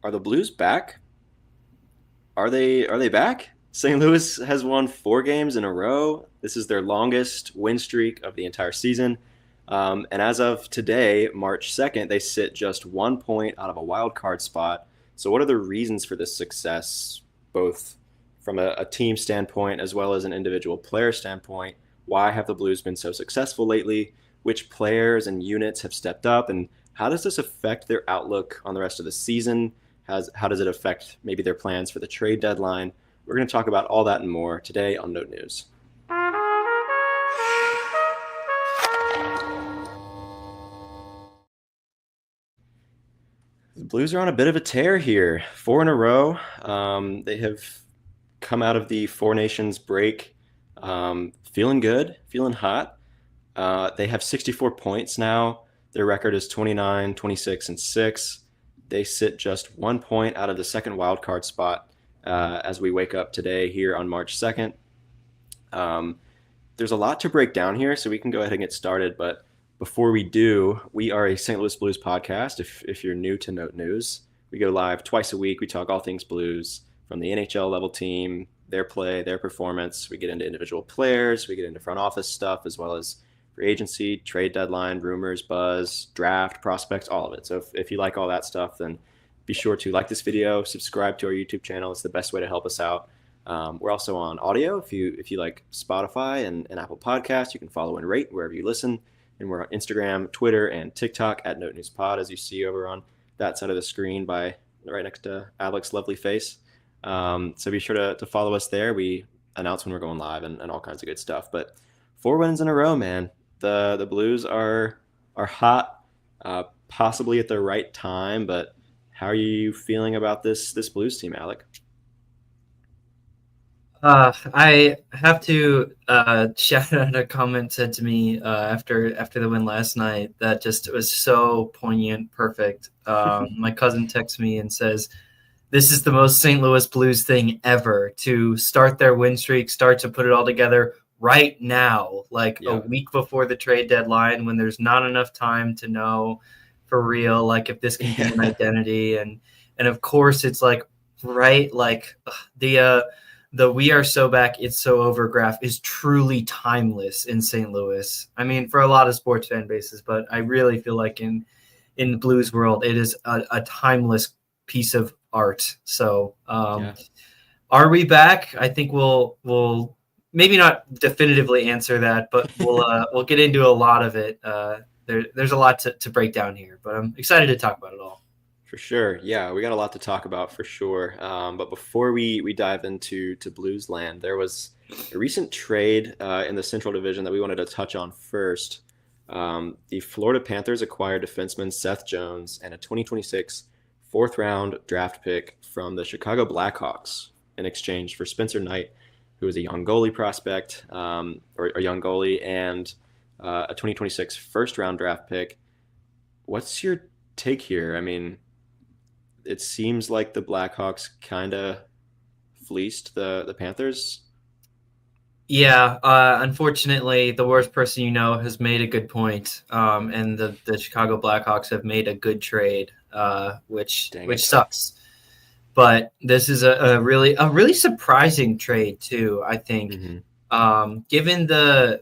Are the Blues back? Are they back? St. Louis has won 4 games in a row. This is their longest win streak of the entire season. And as of today, March 2nd, they sit just 1 point out of a wild card spot. So, what are the reasons for this success, both from a team standpoint as well as an individual player standpoint? Why have the Blues been so successful lately? Which players and units have stepped up? And how does this affect their outlook on the rest of the season? How does it affect maybe their plans for the trade deadline? We're going to talk about all that and more today on Note News. The Blues are on a bit of a tear here. 4 in a row. They have come out of the Four Nations break feeling good, feeling hot. They have 64 points now. Their record is 29, 26, and 6. They sit just 1 point out of the second wild card spot as we wake up today here on March 2nd. There's a lot to break down here, so we can go ahead and get started. But before we do, we are a St. Louis Blues podcast. If you're new to Note News, we go live twice a week. We talk all things Blues from the NHL level team, their play, their performance. We get into individual players. We get into front office stuff as well as free agency, trade deadline, rumors, buzz, draft, prospects, all of it. So if you like all that stuff, then be sure to like this video, subscribe to our YouTube channel. It's the best way to help us out. We're also on audio. If you like Spotify and Apple Podcasts, you can follow and rate wherever you listen. And we're on Instagram, Twitter, and TikTok at Note News Pod, as you see over on that side of the screen by right next to Alex's lovely face. So be sure to follow us there. We announce when we're going live and all kinds of good stuff. But 4 wins in a row, man. The Blues are hot, possibly at the right time. But how are you feeling about this Blues team, Alec? I have to shout out a comment said to me after the win last night that just was so poignant, perfect. My cousin texts me and says, "This is the most St. Louis Blues thing ever to start their win streak, start to put it all together right now, like a week before the trade deadline when there's not enough time to know for real, like if this can be an identity." And of course it's like, right, like the "we are so back, it's so over" graph is truly timeless in St. Louis. I mean, for a lot of sports fan bases, but I really feel like in the Blues world, it is a timeless piece of art. So are we back? I think we'll maybe not definitively answer that, but we'll get into a lot of it. There's a lot to break down here, but I'm excited to talk about it all. For sure. Yeah, we got a lot to talk about for sure. But before we dive into Blues land, there was a recent trade in the Central Division that we wanted to touch on first. The Florida Panthers acquired defenseman Seth Jones and a 2026 fourth-round draft pick from the Chicago Blackhawks in exchange for Spencer Knight, who is a young goalie prospect, or a young goalie, and a 2026 first-round draft pick. What's your take here? I mean, it seems like the Blackhawks kind of fleeced the Panthers. Yeah, unfortunately, the worst person you know has made a good point, and the Chicago Blackhawks have made a good trade, which sucks. But this is a really surprising trade too, I think. Mm-hmm. Given the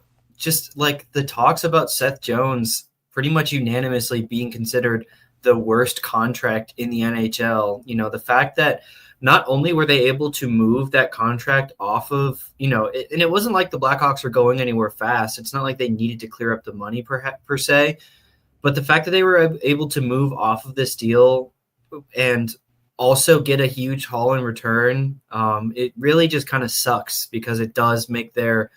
talks about Seth Jones pretty much unanimously being considered the worst contract in the NHL, you know, the fact that not only were they able to move that contract off of, you know, and it wasn't like the Blackhawks were going anywhere fast. It's not like they needed to clear up the money per se, but the fact that they were able to move off of this deal and also get a huge haul in return, it really just kind of sucks because it does make their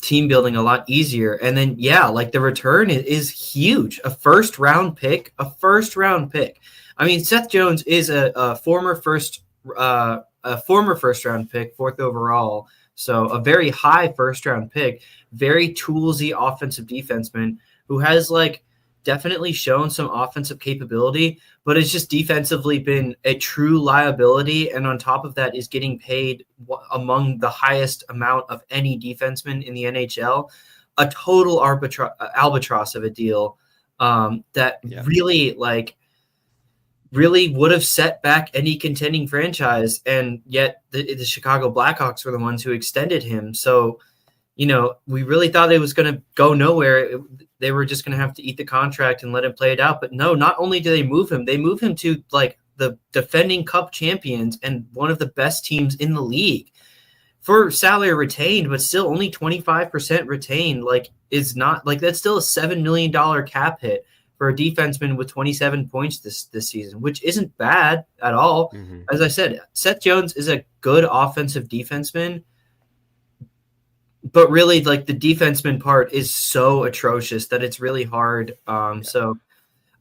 team building a lot easier. And then, like the return is huge. A first round pick. I mean, Seth Jones is a former first round pick, 4th overall. So a very high first round pick, very toolsy offensive defenseman who has definitely shown some offensive capability, but it's just defensively been a true liability. And on top of that is getting paid among the highest amount of any defenseman in the NHL, a total albatross of a deal that really really would have set back any contending franchise, and yet the Chicago Blackhawks were the ones who extended him. So, we really thought it was going to go nowhere. They were just going to have to eat the contract and let him play it out. But no, not only do they move him to like the defending Cup champions and one of the best teams in the league for salary retained, but still only 25% retained. Like, is not like that's still a $7 million cap hit for a defenseman with 27 points this season, which isn't bad at all. Mm-hmm. As I said, Seth Jones is a good offensive defenseman, but really, like, the defenseman part is so atrocious that it's really hard. So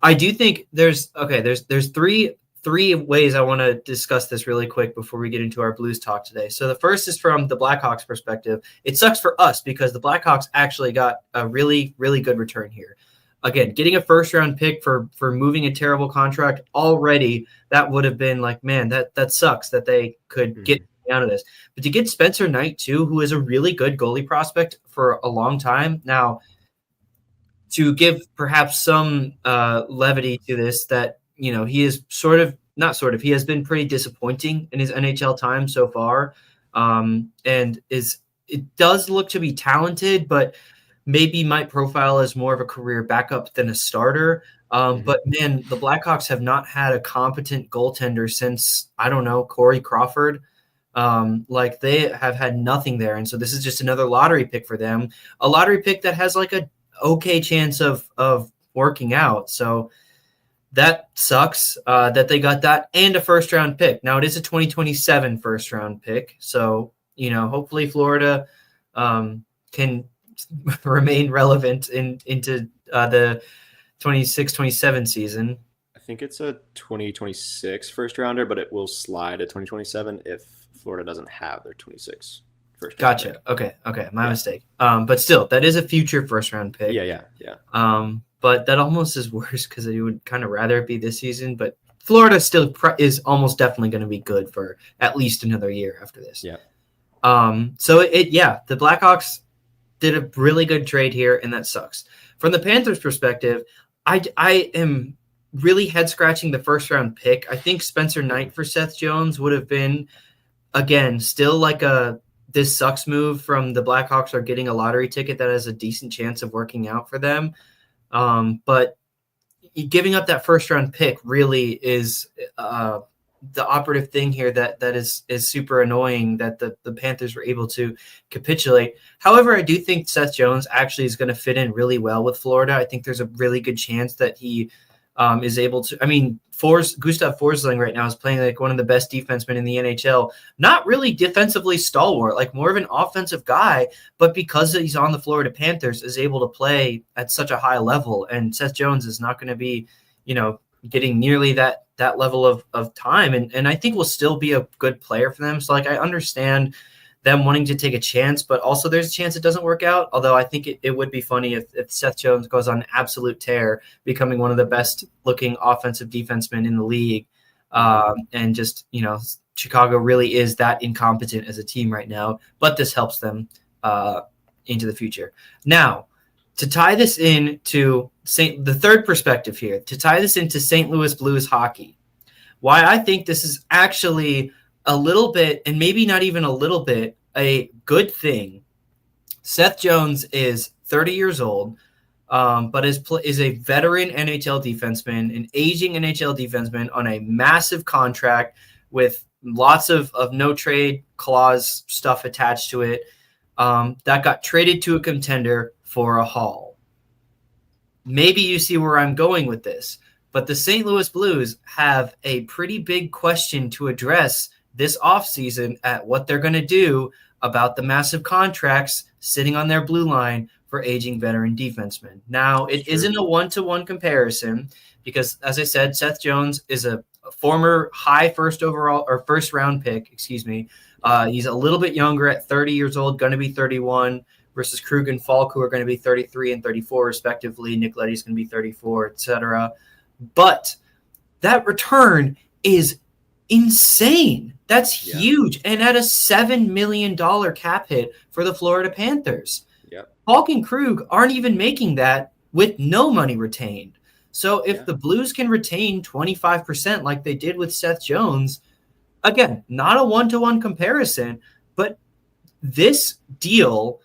I do think there's three ways I want to discuss this really quick before we get into our Blues talk today. So the first is from the Blackhawks perspective. It sucks for us because the Blackhawks actually got a really, really good return here. Again, getting a first-round pick for moving a terrible contract already, that would have been like, man, that sucks that they could get out of this. But to get Spencer Knight too, who is a really good goalie prospect for a long time now, to give perhaps some levity to this, that he is he has been pretty disappointing in his NHL time so far, and it does look to be talented, but maybe might profile as more of a career backup than a starter. But man, the Blackhawks have not had a competent goaltender since, I don't know, Corey Crawford. Like, they have had nothing there. And so this is just another lottery pick for them, a lottery pick that has like a okay chance of working out. So that sucks that they got that and a first round pick. Now it is a 2027 first round pick. So, hopefully Florida can remain relevant into the 26-27 season. I think it's a 2026 first rounder, but it will slide to 2027 if Florida doesn't have their 26 first round Gotcha. pick. Okay. My mistake. But still, that is a future first round pick. Yeah. But that almost is worse because you would kind of rather it be this season. But Florida still is almost definitely going to be good for at least another year after this. Yeah. So the Blackhawks did a really good trade here, and that sucks. From the Panthers' perspective, I am really head scratching the first round pick. I think Spencer Knight for Seth Jones would have been, again, still like this sucks move from the Blackhawks are getting a lottery ticket that has a decent chance of working out for them. But giving up that first round pick really is the operative thing here that is super annoying that the Panthers were able to capitulate. However, I do think Seth Jones actually is going to fit in really well with Florida. I think there's a really good chance that he is able to. I mean, Gustav Forsling right now is playing like one of the best defensemen in the NHL. Not really defensively stalwart, like more of an offensive guy, but because he's on the Florida Panthers, is able to play at such a high level. And Seth Jones is not going to be, getting nearly that level of time. And I think will still be a good player for them. So like, I understand them wanting to take a chance, but also there's a chance it doesn't work out. Although I think it would be funny if Seth Jones goes on an absolute tear, becoming one of the best looking offensive defensemen in the league. And just, Chicago really is that incompetent as a team right now, but this helps them into the future. Now, to tie this into the third perspective here, to tie this into St. Louis Blues hockey, why I think this is actually a little bit, and maybe not even a little bit, a good thing. Seth Jones is 30 years old, but is a veteran NHL defenseman, an aging NHL defenseman on a massive contract with lots of no trade clause stuff attached to it, that got traded to a contender for a haul. Maybe you see where I'm going with this, but the St. Louis Blues have a pretty big question to address this offseason at what they're going to do about the massive contracts sitting on their blue line for aging veteran defensemen. Now, it isn't a one-to-one comparison because, as I said, Seth Jones is a former high first round pick, He's a little bit younger at 30 years old, going to be 31, versus Krug and Falk, who are going to be 33 and 34 respectively. Nick Leddy's going to be 34, etc. But that return is insane. That's huge. And at a $7 million cap hit for the Florida Panthers. Yep. Falk and Krug aren't even making that with no money retained. So if Yeah. the Blues can retain 25% like they did with Seth Jones, again, not a one-to-one comparison, but this deal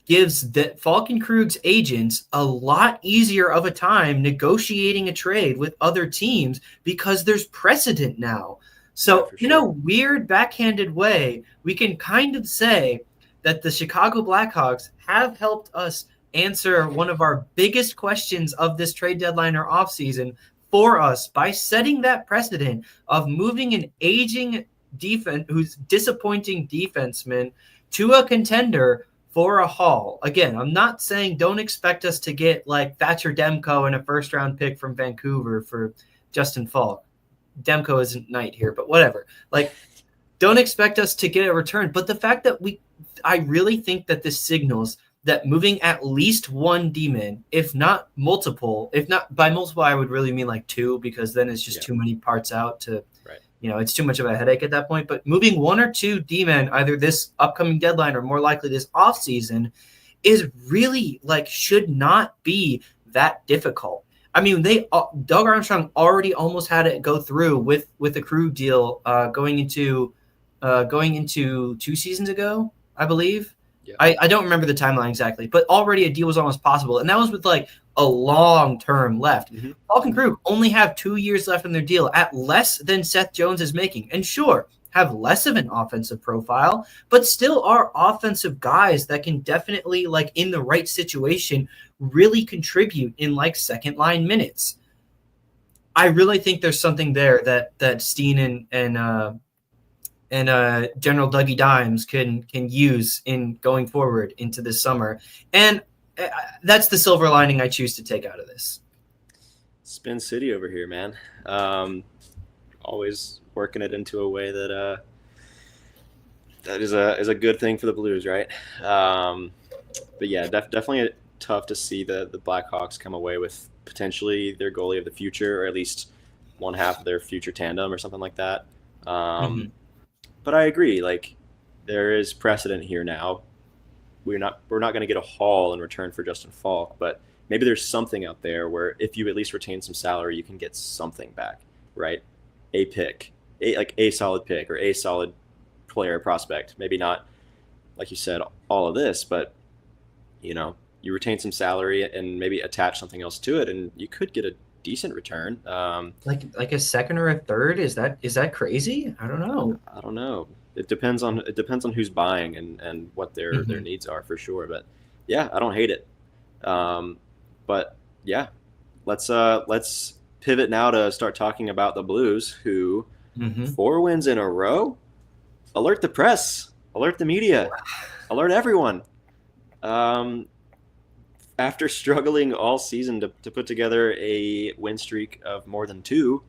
gives the Falkenkrug's agents a lot easier of a time negotiating a trade with other teams because there's precedent now. Yeah, So for in a sure. weird backhanded way, we can kind of say that the Chicago Blackhawks have helped us answer one of our biggest questions of this trade deadline or offseason for us by setting that precedent of moving an aging defense who's disappointing defenseman to a contender for a haul. Again, I'm not saying don't expect us to get like Thatcher Demko and a first round pick from Vancouver for Justin Falk. Demko isn't Knight here, but whatever. Like, don't expect us to get a return. But the fact that I really think that this signals that moving at least one D-man, if not multiple, if not by multiple, I would really mean like two, because then it's just too many parts out to, Right. it's too much of a headache at that point. But moving one or two D-men, either this upcoming deadline or more likely this offseason, is really should not be that difficult. I mean, Doug Armstrong already almost had it go through with the Krug deal going into 2 seasons ago, I believe. Yeah. I don't remember the timeline exactly, but already a deal was almost possible, and that was with a long term left. Mm-hmm. Falk and Krug only have 2 years left in their deal at less than Seth Jones is making, and sure, have less of an offensive profile, but still are offensive guys that can definitely, in the right situation, really contribute in second line minutes. I really think there's something there that Steen and General Dougie Dimes can use in going forward into this summer. And that's the silver lining I choose to take out of this. Spin City over here, man. Always working it into a way that that is a good thing for the Blues, right? But yeah, definitely tough to see the Blackhawks come away with potentially their goalie of the future, or at least one half of their future tandem, or something like that. But I agree. There is precedent here now. We're not going to get a haul in return for Justin Falk, but maybe there's something out there where if you at least retain some salary, you can get something back, right? A pick, a solid pick, or a solid player prospect. Maybe not, like you said, all of this, but you retain some salary and maybe attach something else to it, and you could get a decent return. Like a second or a third? Is that crazy? I don't know. I don't know. It depends on who's buying and what their needs are, for sure. But yeah, I don't hate it. But yeah, let's pivot now to start talking about the Blues, who 4 wins in a row. Alert the press, alert the media, alert everyone. After struggling all season to put together a win streak of more than 2,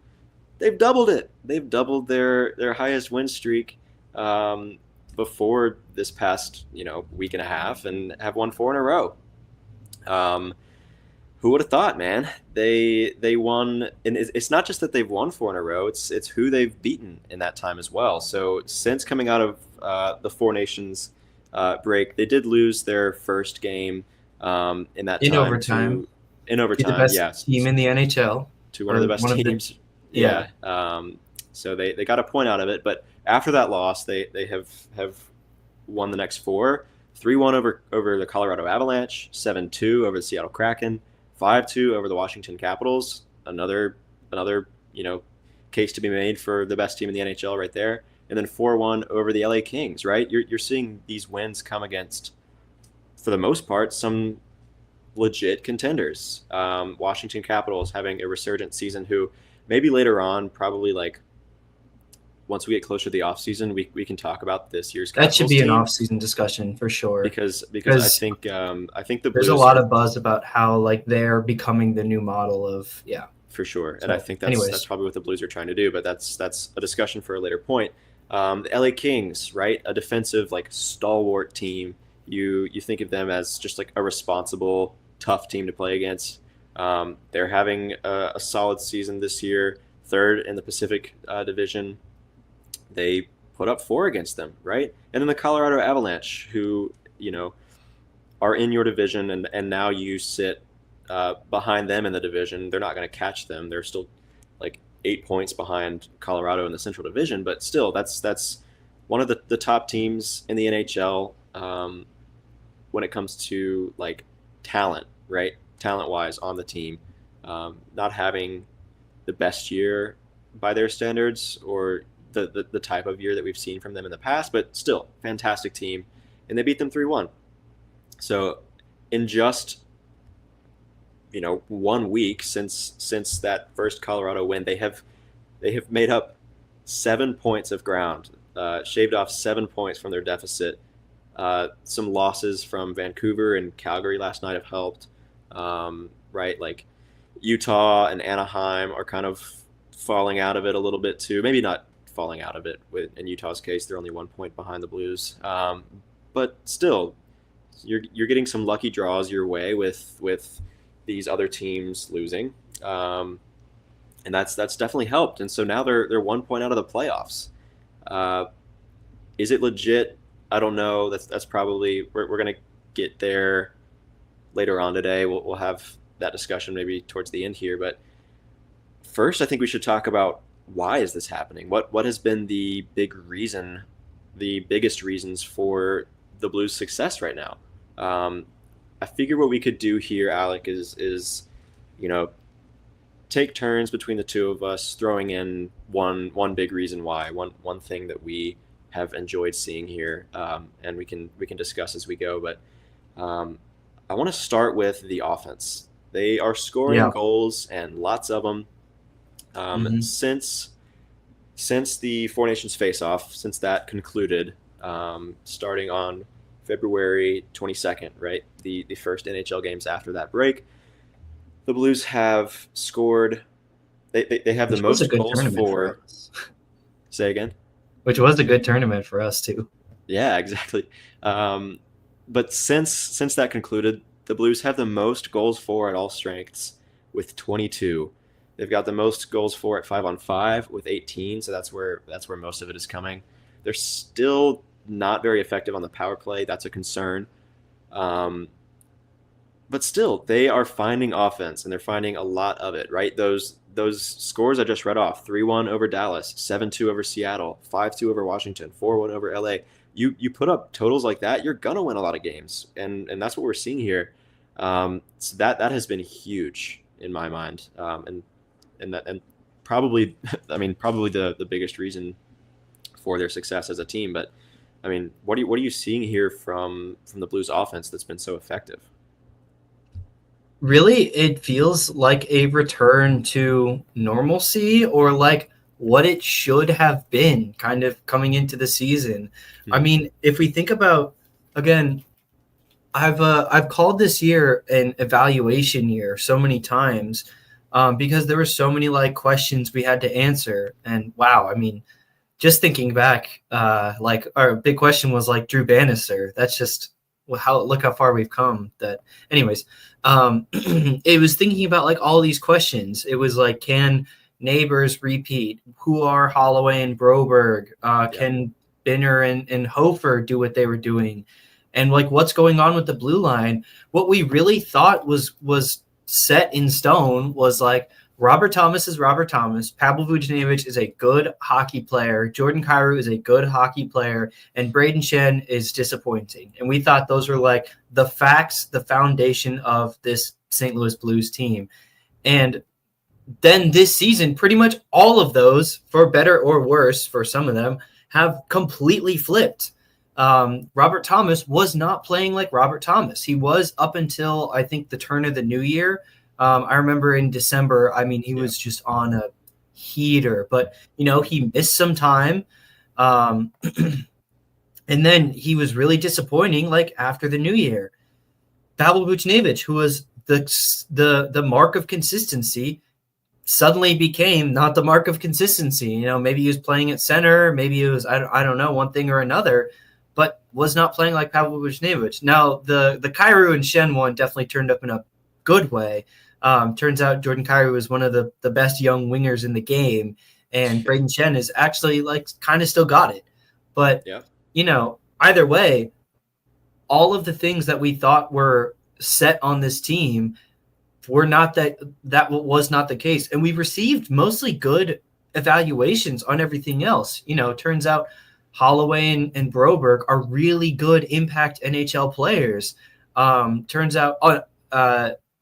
they've doubled it. They've doubled their highest win streak before this past week and a half, and have won 4 in a row. Who would have thought, man? They won, and it's not just that they've won 4 in a row. It's who they've beaten in that time as well. So since coming out of the Four Nations break, they did lose their first game in that time overtime. In overtime, the best yes. team in the NHL. To one of the best teams. Yeah. So they got a point out of it, but after that loss, they have won the next 4. 3-1 over the Colorado Avalanche, 7-2 over the Seattle Kraken, 5-2 over the Washington Capitals. Another case to be made for the best team in the NHL right there. And then 4-1 over the LA Kings, right? You're seeing these wins come against, for the most part, some legit contenders. Washington Capitals having a resurgent season, who maybe later on, probably once we get closer to the offseason, we can talk about this year's Capitals. That should be team, an off-season discussion for sure. Because I think the Blues, there's a lot of buzz about how they're becoming the new model of for sure. So, and I think that's probably what the Blues are trying to do, but that's a discussion for a later point. The LA Kings, right? A defensive stalwart team. You think of them as just a responsible, tough team to play against. They're having a solid season this year, 3rd in the Pacific Division. They put up 4 against them, right? And then the Colorado Avalanche, who are in your division, and now you sit behind them in the division. They're not going to catch them. They're still like 8 points behind Colorado in the Central Division, but still, that's one of the top teams in the NHL when it comes to like talent, right? Talent wise on the team, not having the best year by their standards or the type of year that we've seen from them in the past, but still fantastic team, and they beat them 3-1. So in just 1 week since that first Colorado win, they have made up 7 points of ground, shaved off 7 points from their deficit. Some losses from Vancouver and Calgary last night have helped, right? Like Utah and Anaheim are kind of falling out of it a little bit too. Maybe not falling out of it. In Utah's case, they're only 1 point behind the Blues, but still, you're getting some lucky draws your way with these other teams losing, and that's definitely helped. And so now they're 1 point out of the playoffs. Is it legit? I don't know. That's probably we're gonna get there later on today. We'll have that discussion maybe towards the end here. But first, I think we should talk about why is this happening? What has been the biggest reasons for the Blues' success right now? I figure what we could do here, Alec, is take turns between the two of us throwing in one big reason why, one thing that we have enjoyed seeing here, and we can discuss as we go. But I want to start with the offense. They are scoring goals and lots of them. Since the Four Nations face-off, since that concluded, starting on February 22nd, right? The first NHL games after that break, the Blues have scored. They have the most goals for. Say again. Which was a good tournament for us too. Yeah, exactly. But since that concluded, the Blues have the most goals for at all strengths with 22. They've got the most goals for at 5-on-5 with 18. So that's where most of it is coming. They're still not very effective on the power play. That's a concern. But still, they are finding offense, and they're finding a lot of it, right? Those scores I just read off, 3-1 over Dallas, 7-2 over Seattle, 5-2 over Washington, 4-1 over LA. You put up totals like that, you're going to win a lot of games. And that's what we're seeing here. So that has been huge in my mind. And probably, probably the biggest reason for their success as a team. But I mean, what are you seeing here from the Blues offense that's been so effective? Really, it feels like a return to normalcy, or like what it should have been kind of coming into the season. Mm-hmm. I mean, if we think about, again, I've called this year an evaluation year so many times because there were so many like questions we had to answer. And wow, I mean, just thinking back, like our big question was like Drew Bannister. That's just look how far we've come. That, anyways, it was thinking about like all these questions. It was like, can Neighbors repeat? Who are Holloway and Broberg? Can Binner and Hofer do what they were doing? And like, what's going on with the blue line? What we really thought was set in stone was like, Robert Thomas is Robert Thomas. Pavel Buchnevich is a good hockey player. Jordan Kyrou is a good hockey player. And Braden Shen is disappointing. And we thought those were like the facts, the foundation of this St. Louis Blues team. And then this season, pretty much all of those, for better or worse for some of them, have completely flipped. Robert Thomas was not playing like Robert Thomas. He was up until, I think, the turn of the new year. I remember in December, I mean, he was just on a heater, but, he missed some time. And then he was really disappointing, like, after the new year. Pavel Buchnevich, who was the mark of consistency, suddenly became not the mark of consistency. Maybe he was playing at center, maybe it was, I don't know, one thing or another, but was not playing like Pavel Buchnevich. Now, the Kyrou and Shen one definitely turned up in a good way. Turns out Jordan Kyrou is one of the best young wingers in the game, and Braden Shen is actually like kind of still got it. But, either way, all of the things that we thought were set on this team that was not the case. And we received mostly good evaluations on everything else. It turns out Holloway and Broberg are really good impact NHL players. Turns out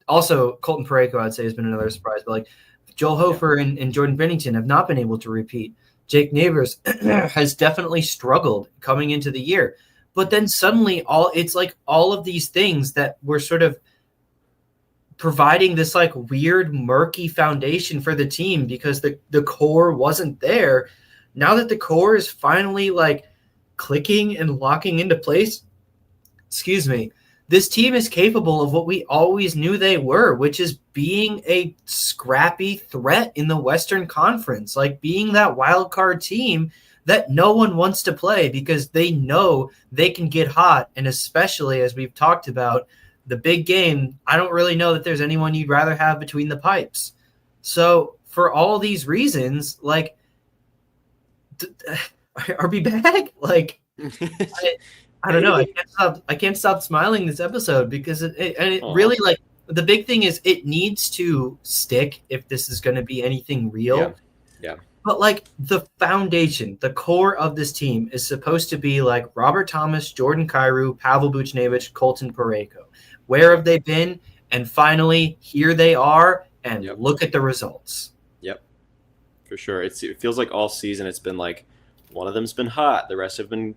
also Colton Parayko, I'd say, has been another surprise, but like Joel Hofer and Jordan Bennington have not been able to repeat. Jake Neighbors has definitely struggled coming into the year, but then suddenly it's like all of these things that were sort of providing this like weird murky foundation for the team because the core wasn't there. Now that the core is finally like clicking and locking into place, this team is capable of what we always knew they were, which is being a scrappy threat in the Western Conference, like being that wild card team that no one wants to play because they know they can get hot. And especially as we've talked about, the big game, I don't really know that there's anyone you'd rather have between the pipes. So for all these reasons, like, RB Bag, like, I don't know. I can't stop smiling this episode because it really, like, the big thing is it needs to stick if this is going to be anything real. Yeah. But like the foundation, the core of this team is supposed to be like Robert Thomas, Jordan Kyrou, Pavel Buchnevich, Colton Parayko. Where have they been? And finally, here they are, and look at the results. Yep, for sure. It feels like all season it's been like one of them's been hot, the rest have been,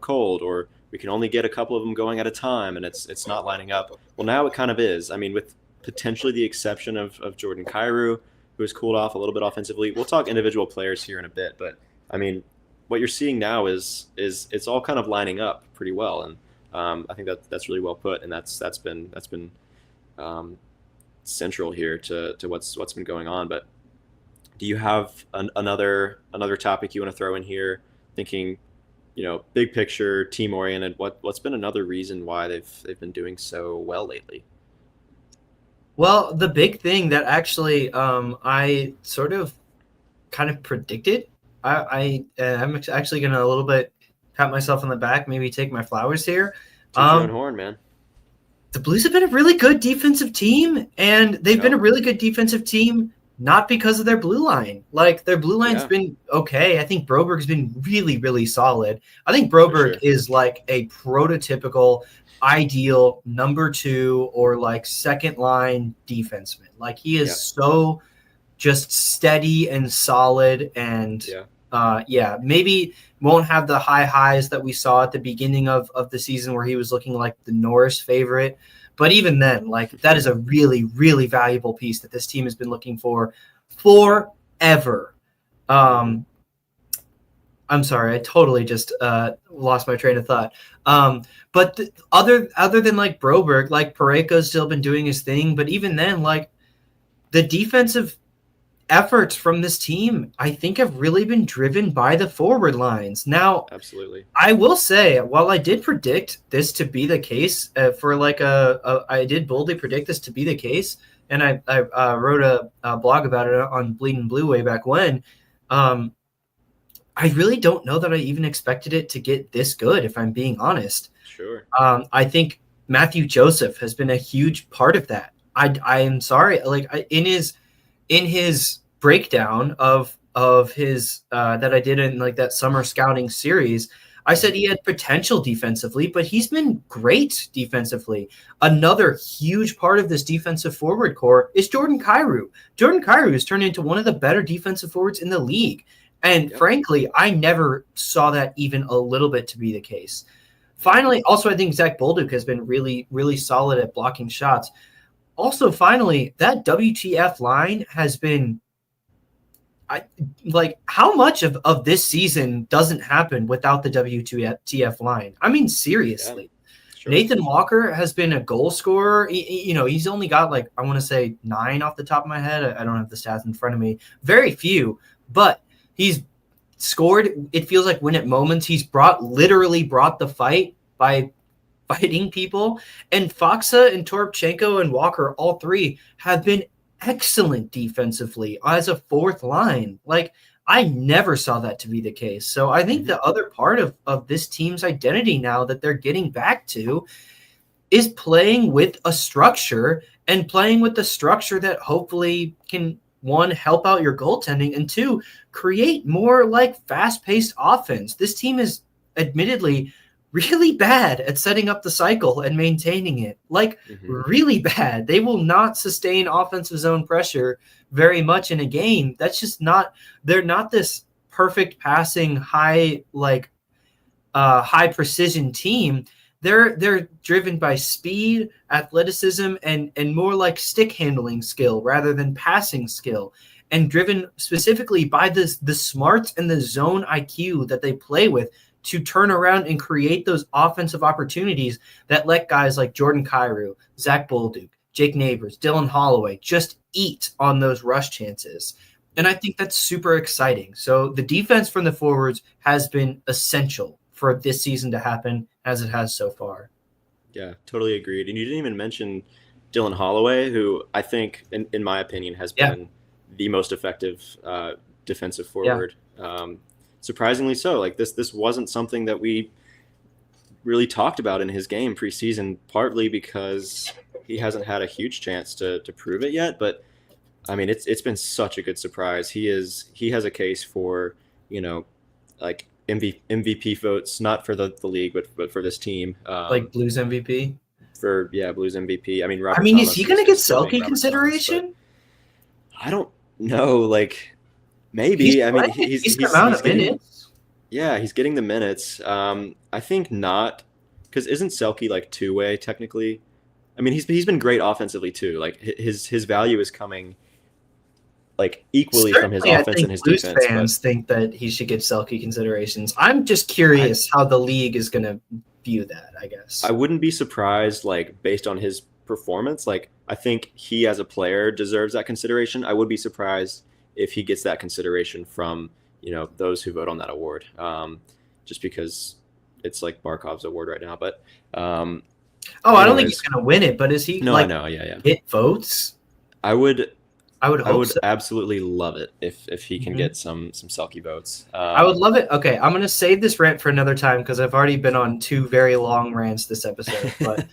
cold, or we can only get a couple of them going at a time, and it's not lining up. Well, now it kind of is. I mean, with potentially the exception of Jordan Kyrou, who has cooled off a little bit offensively. We'll talk individual players here in a bit, but I mean, what you're seeing now is it's all kind of lining up pretty well, and I think that's really well put, and that's been central here to what's been going on. But do you have another topic you want to throw in here? Thinking, big picture, team oriented. What's been another reason why they've been doing so well lately? Well, the big thing that actually I sort of kind of predicted. I'm actually gonna a little bit pat myself on the back, maybe take my flowers here. Toot your own horn, man. The Blues have been a really good defensive team, and they've been a really good defensive team not because of their blue line. Like, their blue line's been okay. I think Broberg's been really, really solid. I think Broberg is like a prototypical, ideal number 2 or like second line defenseman. Like, he is so just steady and solid, and maybe won't have the high highs that we saw at the beginning of the season where he was looking like the Norris favorite. But even then, like, that is a really, really valuable piece that this team has been looking for forever. I'm sorry, I totally just lost my train of thought. But other than like Broberg, like Parayko's still been doing his thing. But even then, like, the defensive efforts from this team, I think, have really been driven by the forward lines. Now, absolutely, I will say, while I did predict this to be the case I did boldly predict this to be the case, and I wrote a blog about it on Bleeding Blue way back when. I really don't know that I even expected it to get this good, if I'm being honest. Sure. I think Matthew Joseph has been a huge part of that. I am sorry, like, in his breakdown of his that I did in like that summer scouting series, I said he had potential defensively, but he's been great defensively. Another huge part of this defensive forward core is Jordan Kyrou. Jordan Kyrou has turned into one of the better defensive forwards in the league. And frankly, I never saw that even a little bit to be the case. Finally, also, I think Zach Bolduc has been really, really solid at blocking shots. Also, finally, that WTF line has been how much of this season doesn't happen without the WTF line? I mean, seriously. Yeah, sure. Nathan Walker has been a goal scorer. He's only got, like, I want to say 9 off the top of my head. I don't have the stats in front of me. Very few, but he's scored, it feels like, when at moments. He's literally brought the fight by fighting people. And Faksa and Toropchenko and Walker, all three, have been excellent defensively as a fourth line. Like, I never saw that to be the case. So I think the other part of this team's identity now that they're getting back to is playing with a structure and playing with the structure that hopefully can, one, help out your goaltending, and two, create more like fast-paced offense. This team is admittedly really bad at setting up the cycle and maintaining it. Like really bad. They will not sustain offensive zone pressure very much in a game. That's just not, they're not this perfect passing, high precision team. They're driven by speed, athleticism, and more like stick handling skill rather than passing skill, and driven specifically by the smarts and the zone IQ that they play with to turn around and create those offensive opportunities that let guys like Jordan Kyrou, Zach Bolduc, Jake Neighbors, Dylan Holloway just eat on those rush chances. And I think that's super exciting. So the defense from the forwards has been essential for this season to happen as it has so far. Yeah, totally agreed. And you didn't even mention Dylan Holloway, who I think, in my opinion, has been the most effective defensive forward. Surprisingly so. Like this wasn't something that we really talked about in his game preseason, partly because he hasn't had a huge chance to prove it yet. But I mean, it's been such a good surprise. He has a case for, like MVP votes, not for the league, but for this team. Like Blues MVP? Blues MVP. I mean, Robert is Thomas he going to get Selke consideration? Thomas, I don't know. Like, maybe. I mean, he's amount of minutes. Yeah, he's getting the minutes. I think not, because isn't Selke like two-way technically? I mean, he's been great offensively too. Like his value is coming like equally from his offense and his Blues defense. Fans think that he should get Selke considerations. I'm just curious how the league is going to view that, I guess. I wouldn't be surprised, like, based on his performance. Like, I think he as a player deserves that consideration. I would be surprised if he gets that consideration from, those who vote on that award, just because it's like Barkov's award right now. But I don't think he's going to win it, but is he I know. Yeah. Hit votes? I would so. absolutely love it if he can get some Selke votes. I would love it. Okay, I'm going to save this rant for another time because I've already been on 2 very long rants this episode. But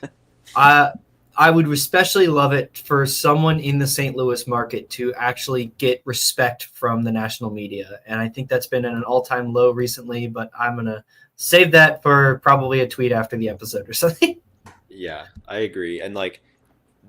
I would especially love it for someone in the St. Louis market to actually get respect from the national media. And I think that's been at an all-time low recently, but I'm going to save that for probably a tweet after the episode or something. Yeah, I agree. And like,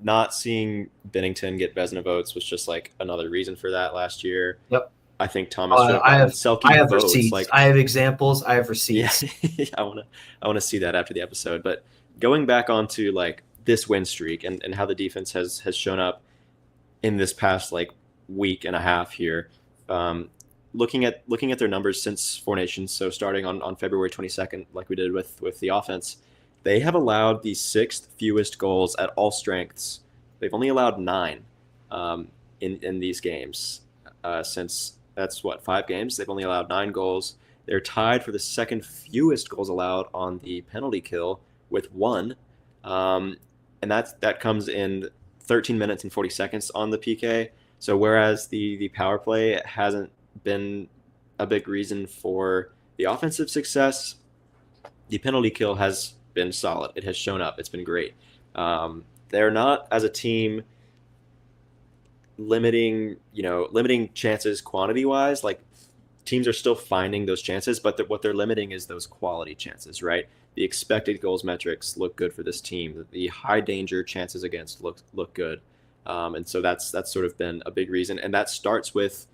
not seeing Binnington get Vezina votes was just like another reason for that last year. Yep. I think Thomas should have Selke I have votes. Receipts. Like, I have examples. I have receipts. Yeah, I want to see that after the episode. But going back onto like this win streak and how the defense has shown up in this past like week and a half here, looking at their numbers since Four Nations, so starting on February 22nd, like we did with the offense, they have allowed the 6th fewest goals at all strengths. They've only allowed 9 in these games since, that's 5 games. They've only allowed 9 goals. They're tied for the 2nd fewest goals allowed on the penalty kill with 1. And that comes in 13 minutes and 40 seconds on the PK. So whereas the power play hasn't been a big reason for the offensive success, the penalty kill has been solid. It has shown up. It's been great. They're not, as a team, limiting chances quantity wise. Like, teams are still finding those chances, but what they're limiting is those quality chances, right? The expected goals metrics look good for this team. The high danger chances against look good. And so that's sort of been a big reason. And that starts with,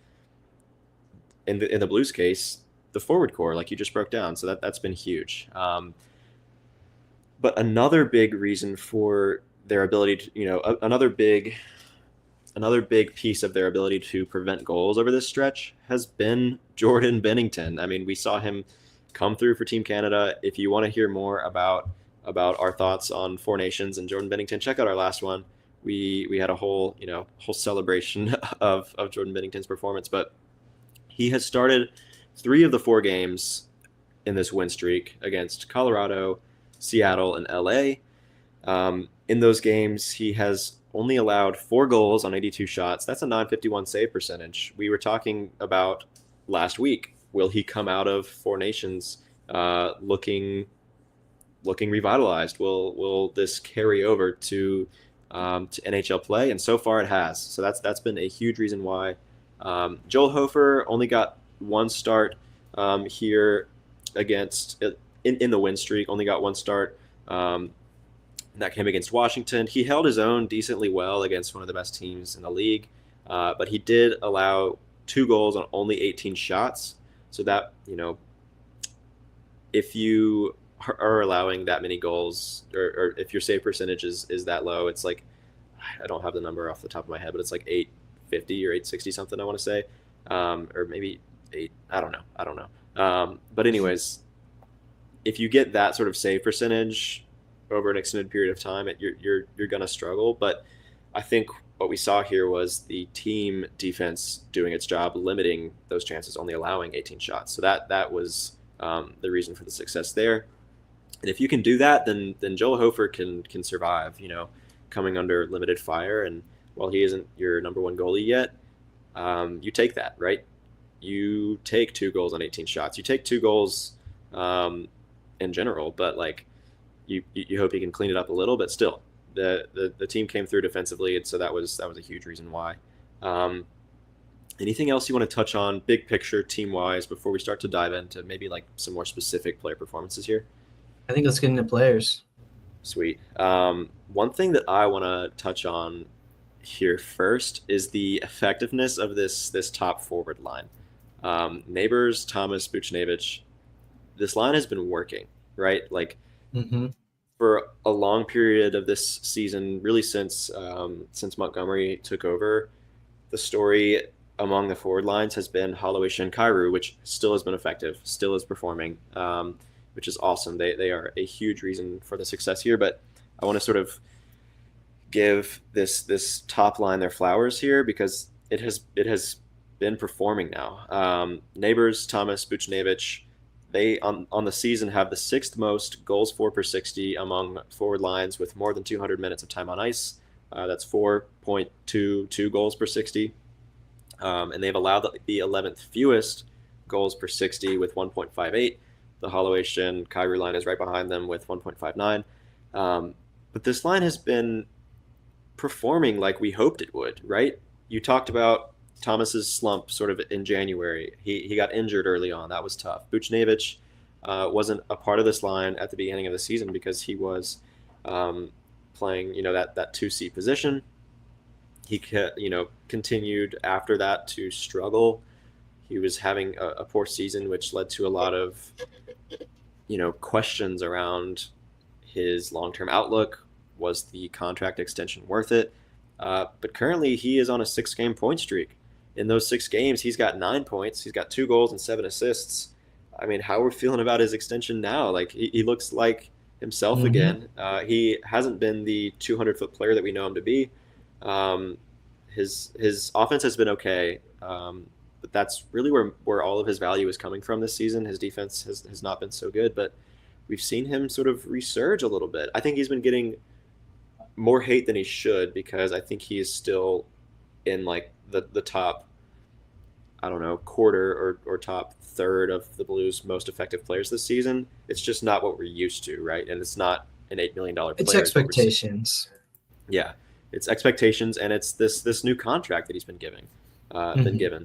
in the Blues case, the forward core, like you just broke down. So that's been huge. But another big reason for their ability to, another big piece of their ability to prevent goals over this stretch has been Jordan Binnington. I mean, we saw him come through for Team Canada. If you want to hear more about our thoughts on Four Nations and Jordan Binnington, check out our last one. We had a whole celebration of Jordan Binnington's performance, but he has started 3 of the 4 games in this win streak against Colorado, Seattle, and LA. In those games, he has only allowed 4 goals on 82 shots. That's a .951 save percentage. We were talking about last week. Will he come out of Four Nations looking revitalized? Will this carry over to to NHL play, and so far it has. So that's been a huge reason why. Joel Hofer only got one start here against in the win streak. Only got one start. That came against Washington. He held his own decently well against one of the best teams in the league, but he did allow 2 goals on only 18 shots. So that, if you are allowing that many goals, or if your save percentage is that low, it's like, I don't have the number off the top of my head, but it's like 850 or 860 something, I want to say, or maybe 8. I don't know. But anyways, if you get that sort of save percentage over an extended period of time, you're gonna struggle. But I think what we saw here was the team defense doing its job, limiting those chances, only allowing 18 shots. So that was the reason for the success there. And if you can do that, then Joel Hofer can survive, coming under limited fire. And while he isn't your number one goalie yet, you take that, right? You take 2 goals on 18 shots. You take 2 goals in general, but like you hope he can clean it up a little. But still, the team came through defensively, and so that was a huge reason why. Anything else you want to touch on, big picture, team wise, before we start to dive into maybe like some more specific player performances here? I think let's get into players. Sweet. One thing that I want to touch on here first is the effectiveness of this top forward line. Neighbors, Thomas, Buchnevich. This line has been working, right? Like for a long period of this season, really since Montgomery took over, the story among the forward lines has been Holloway, Schenn, Kyrou, which still has been effective, still is performing, which is awesome. They are a huge reason for the success here. But I want to sort of give this top line their flowers here, because it has been performing now. Neighbors, Thomas, Buchnevich, they on the season have the 6th most goals for per 60 among forward lines with more than 200 minutes of time on ice. That's 4.22 goals per 60. And they've allowed the 11th fewest goals per 60 with 1.58. The Holloway, Schenn, Kyrou line is right behind them with 1.59. But this line has been performing like we hoped it would, right? You talked about Thomas's slump sort of in January. He got injured early on. That was tough. Buchnevich wasn't a part of this line at the beginning of the season because he was playing, that 2C position. He continued after that to struggle. He was having a poor season, which led to a lot of, questions around his long-term outlook. Was the contract extension worth it? But currently he is on a 6-game point streak. In those 6 games, he's got 9 points. He's got 2 goals and 7 assists. I mean, how are we feeling about his extension now? Like he looks like himself again. He hasn't been the 200-foot player that we know him to be. His offense has been okay, but that's really where all of his value is coming from this season. His defense has not been so good, but we've seen him sort of resurge a little bit. I think he's been getting more hate than he should, because I think he is still in like the top, I don't know, quarter or top third of the Blues' most effective players this season. It's just not what we're used to, right? And it's not an $8 million player. It's expectations. Yeah, it's expectations, and it's this new contract that he's been given.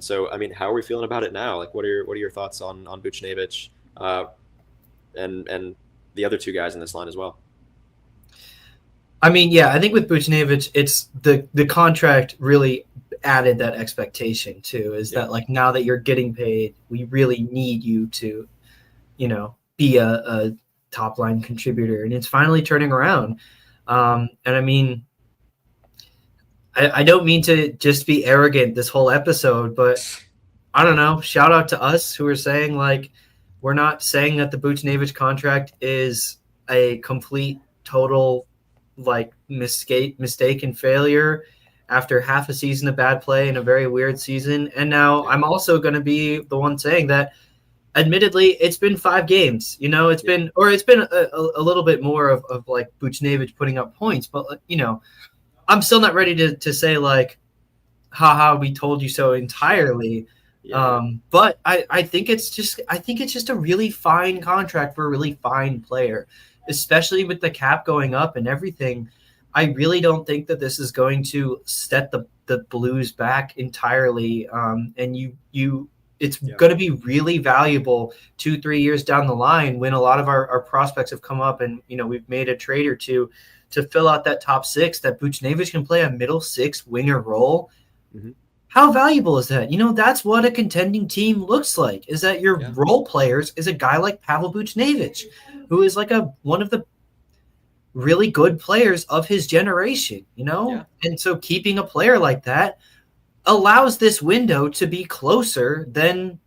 So, I mean, how are we feeling about it now? Like, what are your thoughts on Buchnevich and the other 2 guys in this line as well? I mean, yeah, I think with Buchnevich, it's the contract really added that expectation too, is that like, now that you're getting paid, we really need you to, be a top line contributor, and it's finally turning around. And I mean, I don't mean to just be arrogant this whole episode, but I don't know, shout out to us who are saying like, we're not saying that the Buchnevich contract is a complete total like mistake and failure after half a season of bad play and a very weird season. And now I'm also going to be the one saying that admittedly it's been 5 games, it's been a little bit more of like Buchnevich putting up points, but I'm still not ready to say like, haha, we told you so entirely. But I think it's just a really fine contract for a really fine player, especially with the cap going up and everything. I really don't think that this is going to set the Blues back entirely. And it's going to be really valuable 2-3 years down the line when a lot of our prospects have come up and, we've made a trade or two to fill out that top six, that Buchnevich can play a middle six winger role. Mm-hmm. How valuable is that? That's what a contending team looks like, is that your role players is a guy like Pavel Buchnevich, who is like one of the really good players of his generation, And so keeping a player like that allows this window to be closer than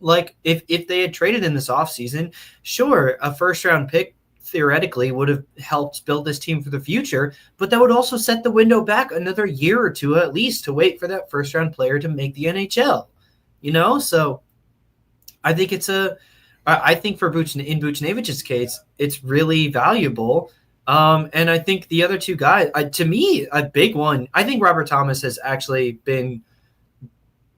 like if they had traded in this offseason. Sure, a first round pick theoretically would have helped build this team for the future, but that would also set the window back another year or two at least to wait for that first round player to make the NHL, So I think I think for in Buchnevich's case, it's really valuable. And I think the other two guys, to me, a big one, I think Robert Thomas has actually been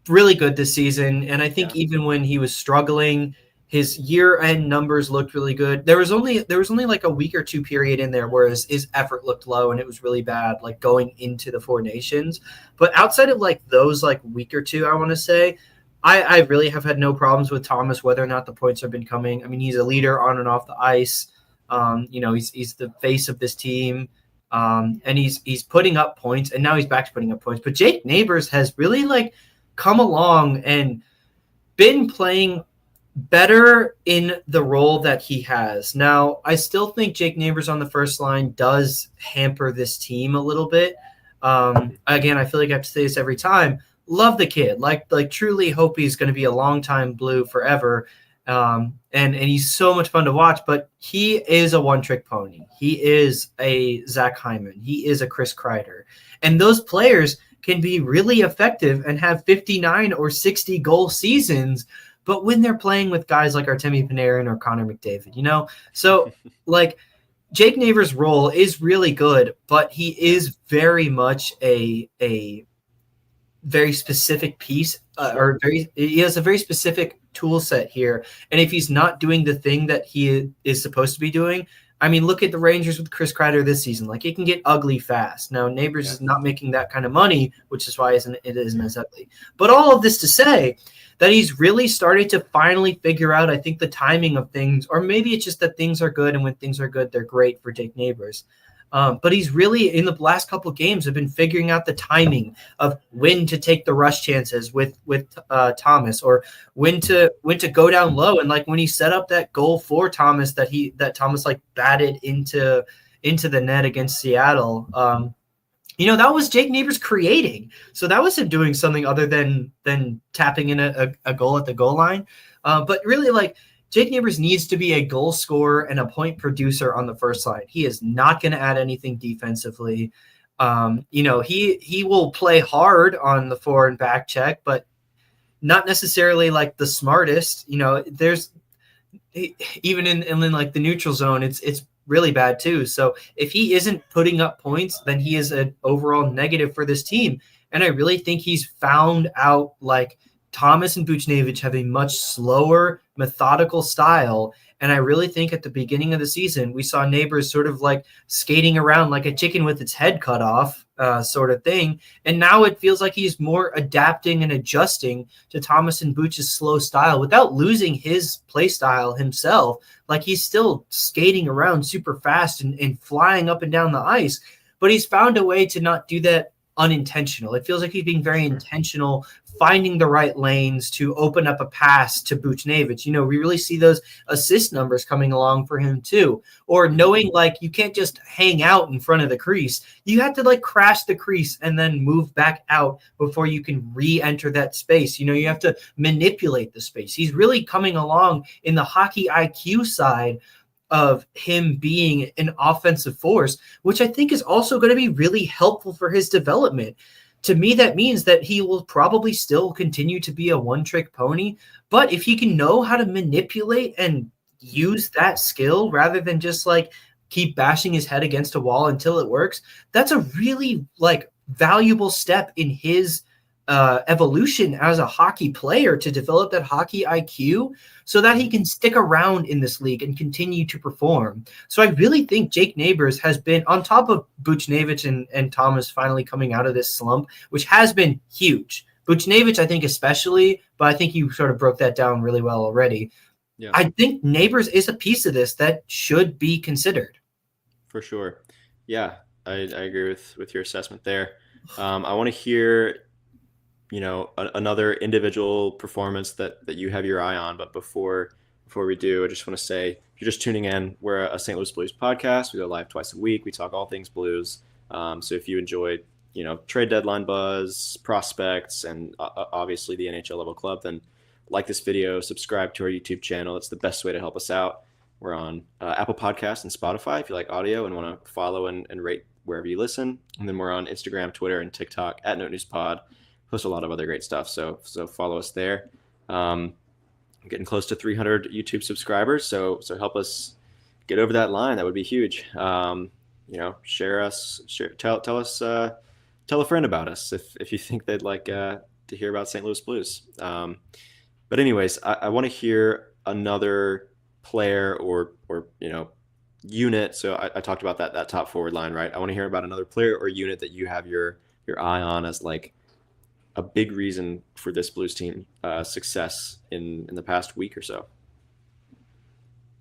really good this season. And I think even when he was struggling, his year-end numbers looked really good. There was only like a week or two period in there where his effort looked low and it was really bad, like going into the Four Nations. But outside of like those like week or two, I want to say, I really have had no problems with Thomas, whether or not the points have been coming. I mean, he's a leader on and off the ice. He's the face of this team, and he's putting up points, and now he's back to putting up points. But Jake Neighbors has really like come along and been playing better in the role that he has. Now, I still think Jake Neighbors on the first line does hamper this team a little bit. Again, I feel like I have to say this every time. Love the kid. Like truly hope he's going to be a long-time Blue forever. And he's so much fun to watch, but he is a one-trick pony. He is a Zach Hyman. He is a Chris Kreider. And those players can be really effective and have 59 or 60 goal seasons, but when they're playing with guys like Artemi Panarin or Connor McDavid, So like Jake Neighbors' role is really good, but he is very much a very specific piece he has a very specific tool set here. And if he's not doing the thing that he is supposed to be doing, I mean, look at the Rangers with Chris Kreider this season. Like, it can get ugly fast. Now, Neighbors is not making that kind of money, which is why it isn't as ugly. But all of this to say that he's really started to finally figure out, I think, the timing of things, or maybe it's just that things are good, and when things are good, they're great for Jake Neighbors. But he's really, in the last couple of games, have been figuring out the timing of when to take the rush chances with Thomas, or when to go down low. And like when he set up that goal for Thomas that Thomas like batted into the net against Seattle, that was Jake Neighbors creating. So that was him doing something other than tapping in a goal at the goal line. But really, like, Jake Neighbors needs to be a goal scorer and a point producer on the first line. He is not going to add anything defensively. He will play hard on the forward and back check, but not necessarily like the smartest. There's even in like the neutral zone, it's really bad too. So if he isn't putting up points, then he is an overall negative for this team. And I really think he's found out, like, Thomas and Buchnevich have a much slower, methodical style. And I really think at the beginning of the season, we saw Neighbors sort of like skating around like a chicken with its head cut off sort of thing. And now it feels like he's more adapting and adjusting to Thomas and Buch's slow style without losing his play style himself. Like, he's still skating around super fast and flying up and down the ice, but he's found a way to not do that unintentional. It feels like he's being very intentional, finding the right lanes to open up a pass to Buchnevich. We really see those assist numbers coming along for him too. Or knowing, like, you can't just hang out in front of the crease. You have to like crash the crease and then move back out before you can re-enter that space. You have to manipulate the space. He's really coming along in the hockey IQ side of him being an offensive force, which I think is also going to be really helpful for his development. To me, that means that he will probably still continue to be a one-trick pony, but if he can know how to manipulate and use that skill rather than just like keep bashing his head against a wall until it works, that's a really like valuable step in his evolution as a hockey player to develop that hockey IQ so that he can stick around in this league and continue to perform. So I really think Jake Neighbors has been, on top of Buchnevich and Thomas finally coming out of this slump, which has been huge. Buchnevich, I think especially, but I think you sort of broke that down really well already. Yeah. I think Neighbors is a piece of this that should be considered. For sure. Yeah, I agree with your assessment there. I want to hear, another individual performance that you have your eye on. But before we do, I just want to say, if you're just tuning in, we're a St. Louis Blues podcast. We go live twice a week. We talk all things Blues. So if you enjoyed, trade deadline buzz, prospects, and obviously the NHL level club, then like this video, subscribe to our YouTube channel. It's the best way to help us out. We're on Apple Podcasts and Spotify if you like audio and want to follow and rate wherever you listen. And then we're on Instagram, Twitter, and TikTok at Note News Pod. Post a lot of other great stuff, so follow us there. I'm getting close to 300 YouTube subscribers, so help us get over that line. That would be huge. Share us, tell us, tell a friend about us if you think they'd like to hear about St. Louis Blues. But anyways, I want to hear another player or unit. So I talked about that top forward line, right? I want to hear about another player or unit that you have your eye on as like a big reason for this Blues team success in the past week or so.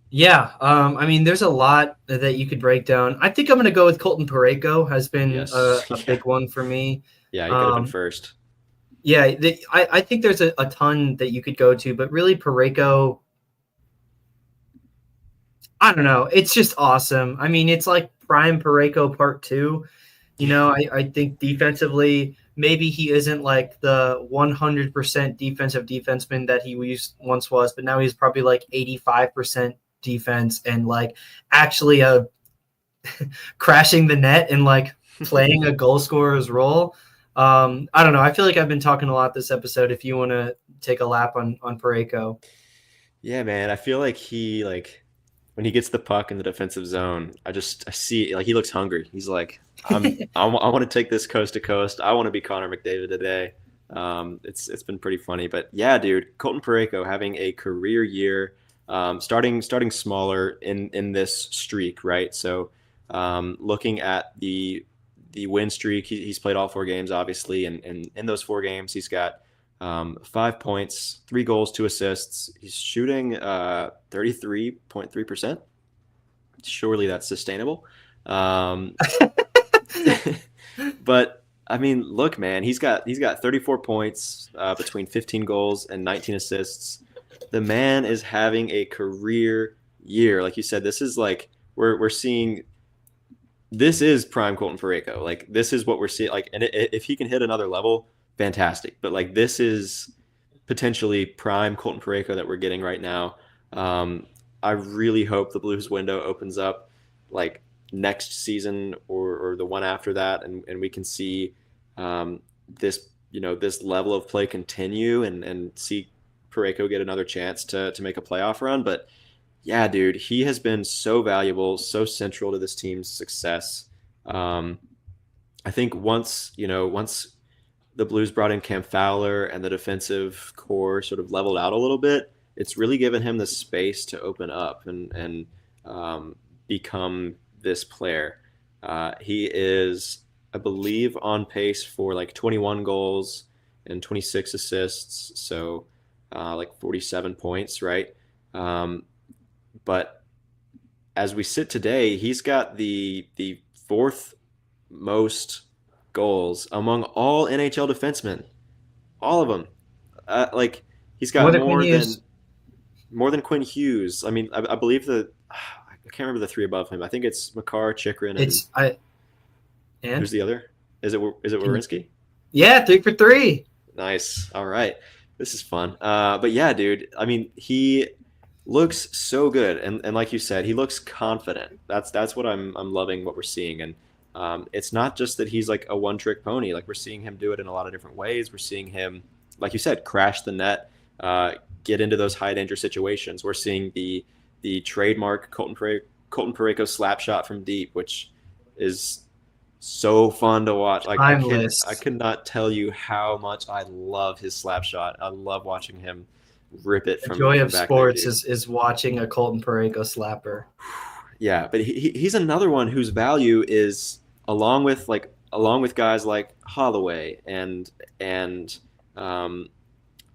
Yeah, I mean, there's a lot that you could break down. I think I'm going to go with Colton Parayko. Has been a big one for me. Yeah, you could have been first. Yeah, I think there's a ton that you could go to, but really Parayko, I don't know. It's just awesome. I mean, it's like prime Parayko part 2. I think defensively, maybe he isn't like the 100% defensive defenseman that he once was, but now he's probably like 85% defense and like actually crashing the net and like playing a goal scorer's role. I don't know. I feel like I've been talking a lot this episode. If you want to take a lap on Parayko. Yeah, man. I feel like when he gets the puck in the defensive zone, I see like he looks hungry. He's like, I want to take this coast to coast. I want to be Connor McDavid today. It's been pretty funny, but yeah, dude, Colton Parayko having a career year, starting smaller in this streak, right? So, looking at the win streak, he's played all 4 games, obviously, and in those 4 games, he's got 5 points, 3 goals, 2 assists. He's shooting 33.3%. Surely that's sustainable. But I mean, look, man, he's got 34 points between 15 goals and 19 assists. The man is having a career year. Like you said, this is like we're seeing. This is prime Colton Parayko. Like this is what we're seeing. Like, and if he can hit another level, fantastic. But like this is potentially prime Colton Parayko that we're getting right now. I really hope the Blues window opens up like next season or the one after that, and we can see this level of play continue and see Parayko get another chance to make a playoff run. But yeah, dude, he has been so valuable, so central to this team's success. I think once the Blues brought in Cam Fowler and the defensive core sort of leveled out a little bit, it's really given him the space to open up and become this player. He is, I believe, on pace for like 21 goals and 26 assists, so like 47 points, right? But as we sit today, he's got the 4th most goals among all NHL defensemen, all of them. Like he's got more than Quinn Hughes. I mean, I believe I can't remember the 3 above him. I think it's Makar, Chychrun, and who's the other? Is it Werenski? Yeah, 3 for 3. Nice. All right, this is fun. But yeah, dude. I mean, he looks so good, and like you said, he looks confident. That's what I'm loving what we're seeing, and it's not just that he's like a one-trick pony. Like we're seeing him do it in a lot of different ways. We're seeing him, like you said, crash the net, get into those high danger situations. We're seeing the trademark Colton Parayko slap shot from deep, which is so fun to watch. Like I Timeless. could not tell you how much I love his slap shot. I love watching him rip it The from joy of back there sports deep. is watching a Colton Pareko slapper. Yeah, but he's another one whose value is along with guys like Holloway and um,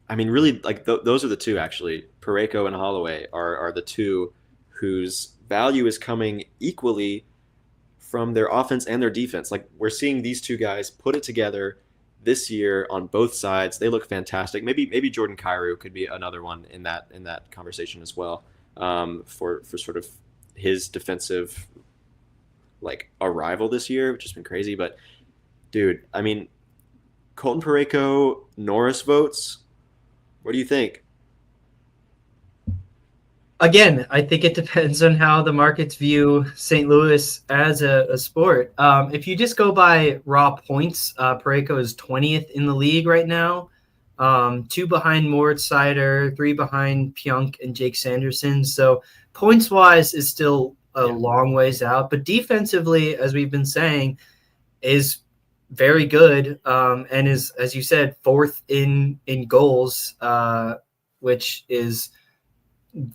I mean really like those are the two actually. Pareko and Holloway are the two whose value is coming equally from their offense and their defense. Like we're seeing these two guys put it together this year on both sides. They look fantastic. Maybe Jordan Kyrou could be another one in that conversation as well, for sort of his defensive like arrival this year, which has been crazy. But dude, I mean, Colton Pareko Norris votes. What do you think? Again, I think it depends on how the markets view St. Louis as a sport. If you just go by raw points, Pareko is 20th in the league right now, two behind Moritz Seider, three behind Pionk and Jake Sanderson. So points wise is still a long ways out, but defensively, as we've been saying, is very good, and is, as you said, fourth in goals, which is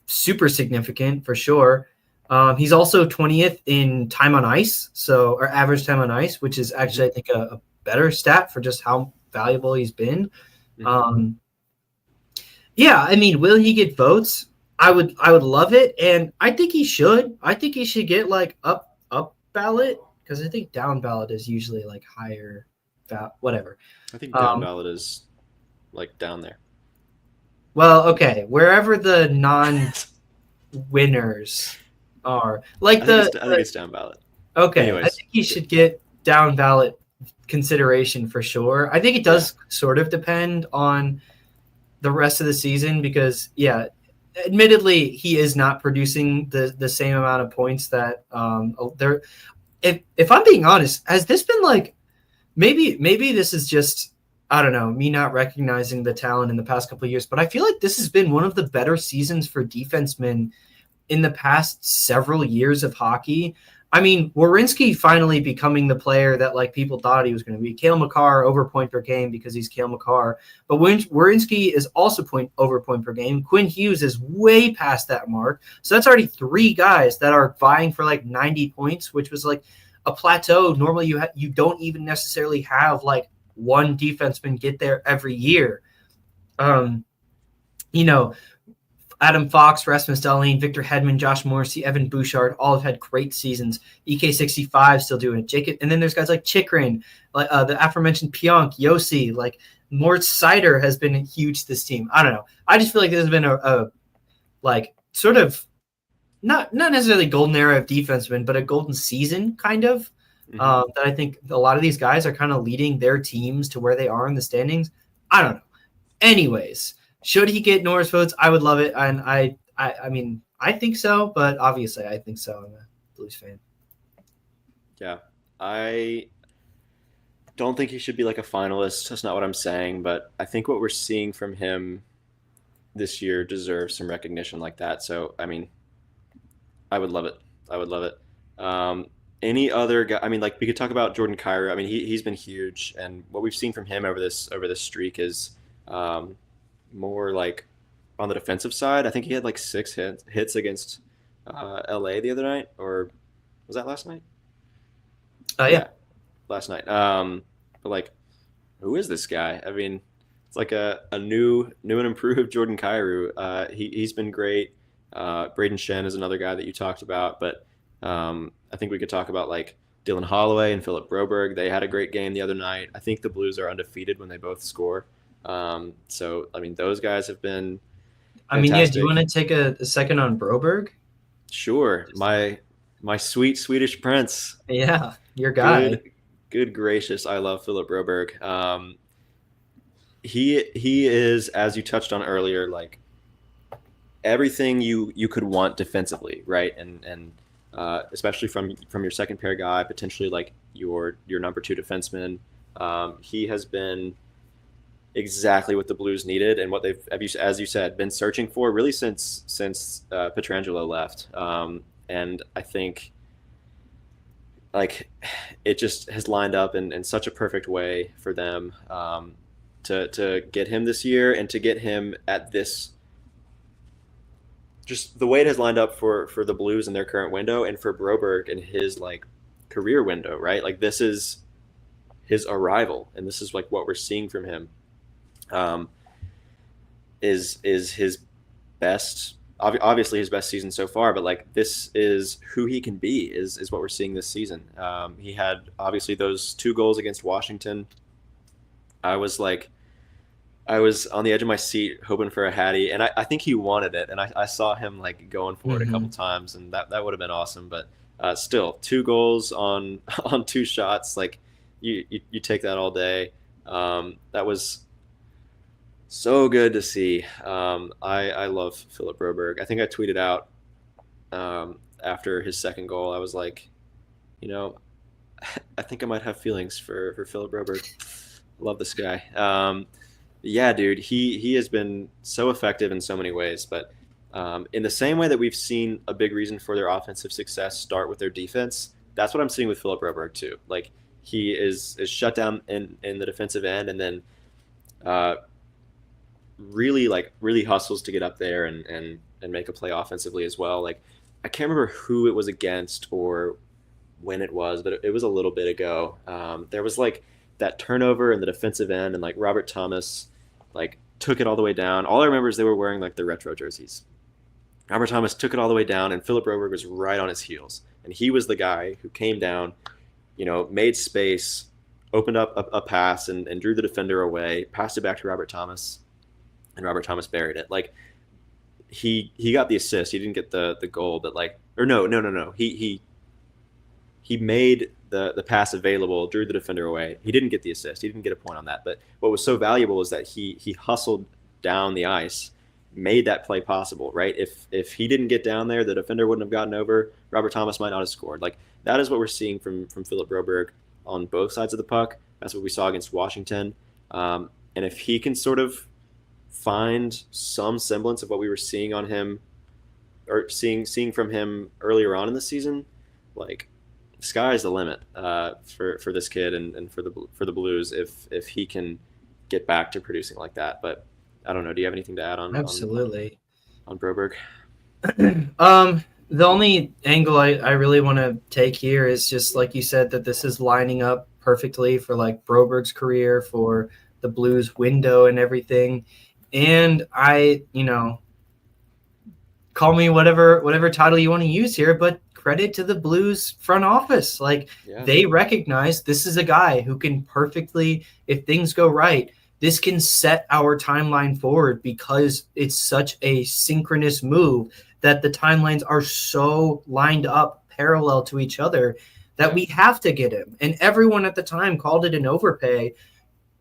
super significant for sure. He's also 20th in time on ice, or average time on ice, which is actually, I think, a better stat for just how valuable he's been. Yeah, I mean, will he get votes? I would love it, and I think he should. I think he should get like up ballot, because I think down ballot is usually like higher, whatever. I think down ballot is like down there. Well, okay, wherever the non-winners are, like I think it's down ballot. Okay, anyways, I think he should get down ballot consideration for sure. I think it does sort of depend on the rest of the season because, admittedly, he is not producing the same amount of points that there. If I'm being honest, has this been like maybe this is just, I don't know, me not recognizing the talent in the past couple of years, but I feel like this has been one of the better seasons for defensemen in the past several years of hockey. I mean, Werenski finally becoming the player that like people thought he was going to be. Cale Makar over point per game because he's Cale Makar, but Werenski is also over point per game. Quinn Hughes is way past that mark, so that's already three guys that are vying for like 90 points, which was like a plateau. Normally, you don't even necessarily have like one defenseman get there every year. Adam Fox, Rasmus Dahlin, Victor Hedman, Josh Morrissey, Evan Bouchard, all have had great seasons. EK65 still doing it. Jacob, and then there's guys like Chikrin, like the aforementioned Pionk, Yossi, like Moritz Seider has been huge to this team. I don't know. I just feel like this has been a like sort of not necessarily golden era of defensemen, but a golden season kind of. That I think a lot of these guys are kind of leading their teams to where they are in the standings. I don't know. Anyways, should he get Norris votes? I would love it. And I mean, I think so, but obviously I think so. I'm a Blues fan. Yeah. I don't think he should be like a finalist. That's not what I'm saying, but I think what we're seeing from him this year deserves some recognition like that. So, I mean, I would love it. Any other guy? I mean, like we could talk about Jordan Kyrou. I mean, he's been huge, and what we've seen from him over this streak is more like on the defensive side. I think he had like 6 hits against LA the other night, or was that last night? Yeah, last night. But like, who is this guy? I mean, it's like a new and improved Jordan Kyrou. He's been great. Braden Shen is another guy that you talked about, but I think we could talk about like Dylan Holloway and Philip Broberg. They had a great game the other night. I think the Blues are undefeated when they both score. So, I mean, those guys have been fantastic. I mean, do you want to take a second on Broberg? Sure. My sweet Swedish prince. Yeah, your guy. Good gracious. I love Philip Broberg. He is, as you touched on earlier, like everything you could want defensively, right? And especially from your second pair guy, potentially like your number 2 defenseman. He has been exactly what the Blues needed and what they've, as you said, been searching for really since Pietrangelo left. And I think like it just has lined up in such a perfect way for them, to get him this year and to get him at this, just the way it has lined up for the Blues in their current window and for Broberg in his like career window, right? Like this is his arrival, and this is like what we're seeing from him. Um, is his best, obviously his best season so far, but like this is who he can be, is what we're seeing this season. He had obviously those 2 goals against Washington. I was like, I was on the edge of my seat hoping for a Hattie, and I think he wanted it, and I saw him like going for it a couple Hmm. times, and that would have been awesome. But still, 2 goals on on 2 shots, like you take that all day. That was so good to see. I love Philip Broberg. I think I tweeted out after his second goal. I was like, you know, I think I might have feelings for Philip Broberg. Love this guy. Yeah, dude, he has been so effective in so many ways. But in the same way that we've seen a big reason for their offensive success start with their defense, that's what I'm seeing with Philip Broberg too. Like he is shut down in the defensive end, and then uh, really hustles to get up there and make a play offensively as well. Like I can't remember who it was against or when it was, but it was a little bit ago. There was like that turnover in the defensive end, and like Robert Thomas like took it all the way down. All I remember is they were wearing like the retro jerseys. Robert Thomas took it all the way down, and Philip Broberg was right on his heels, and he was the guy who came down, made space, opened up a pass, and drew the defender away, passed it back to Robert Thomas, and Robert Thomas buried it. Like he got the assist. He didn't get the goal, but like, or no. He made the pass available, drew the defender away. He didn't get the assist. He didn't get a point on that. But what was so valuable was that he hustled down the ice, made that play possible. Right? If he didn't get down there, the defender wouldn't have gotten over. Robert Thomas might not have scored. Like that is what we're seeing from Philip Broberg on both sides of the puck. That's what we saw against Washington. And if he can sort of find some semblance of what we were seeing on him, or seeing from him earlier on in the season, like sky's the limit for this kid and for the Blues if he can get back to producing like that. But I don't know. Do you have anything to add Absolutely. on Broberg? The only angle I really want to take here is just like you said, that this is lining up perfectly for like Broberg's career, for the Blues window and everything. And call me whatever title you want to use here, but credit to the Blues front office. Like Yeah. they recognize this is a guy who can perfectly, if things go right, this can set our timeline forward, because it's such a synchronous move that the timelines are so lined up parallel to each other that we have to get him. And everyone at the time called it an overpay.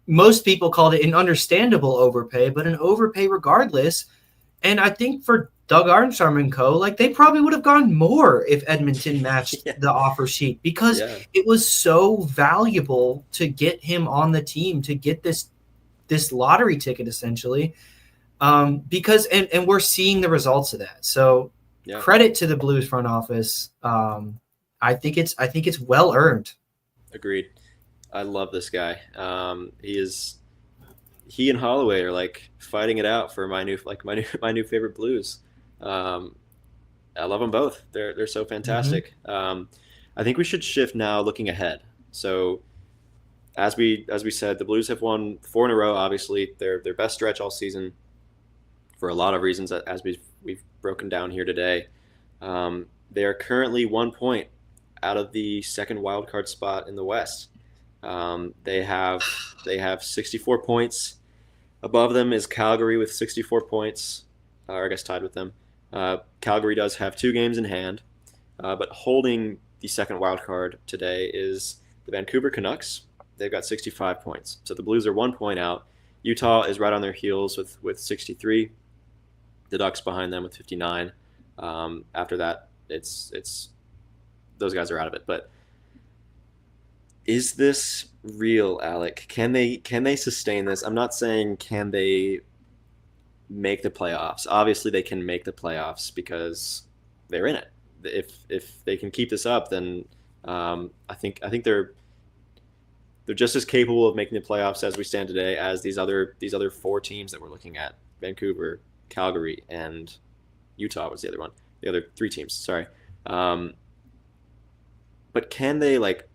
Most people called it an understandable overpay, but an overpay regardless. And I think for Doug Armstrong and co, like they probably would have gone more if Edmonton matched Yeah. the offer sheet, because Yeah. it was so valuable to get him on the team, to get this lottery ticket essentially. Because and we're seeing the results of that. So Yeah. credit to the Blues front office. I think it's well earned. Agreed. I love this guy. He and Holloway are like fighting it out for my new favorite Blues. Um, I love them both. They're so fantastic. I think we should shift now, looking ahead. So as we said, the Blues have won 4 in a row. Obviously, their best stretch all season for a lot of reasons, as we've broken down here today. They are currently 1 point out of the second wildcard spot in the West. They have 64 points. Above them is Calgary with 64 points, or I guess tied with them. Calgary does have 2 games in hand, but holding the second wild card today is the Vancouver Canucks. They've got 65 points. So the Blues are 1 point out. Utah is right on their heels with 63. The Ducks behind them with 59. After that, it's those guys are out of it. But is this real, Alec? Can they sustain this? I'm not saying can they make the playoffs. Obviously, they can make the playoffs because they're in it. If they can keep this up, then I think they're just as capable of making the playoffs as we stand today as these other four teams that we're looking at: Vancouver, Calgary, and Utah was the other one. The other three teams, sorry. Um, but can they like?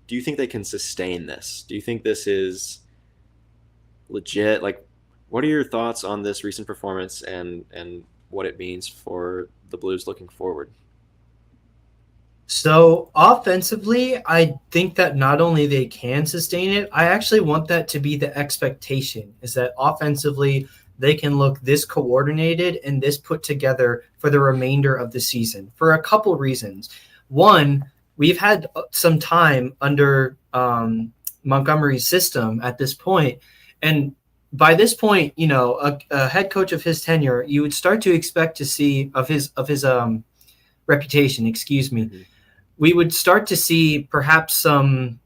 Do you think they can sustain this? Do you think this is legit? Like, what are your thoughts on this recent performance and what it means for the Blues looking forward? So offensively, I think that not only they can sustain it, I actually want that to be the expectation, is that offensively they can look this coordinated and this put together for the remainder of the season for a couple reasons. One, we've had some time under Montgomery's system at this point, and by this point, a head coach of his tenure, you would start to expect to see of his reputation, excuse me, Mm-hmm. we would start to see perhaps some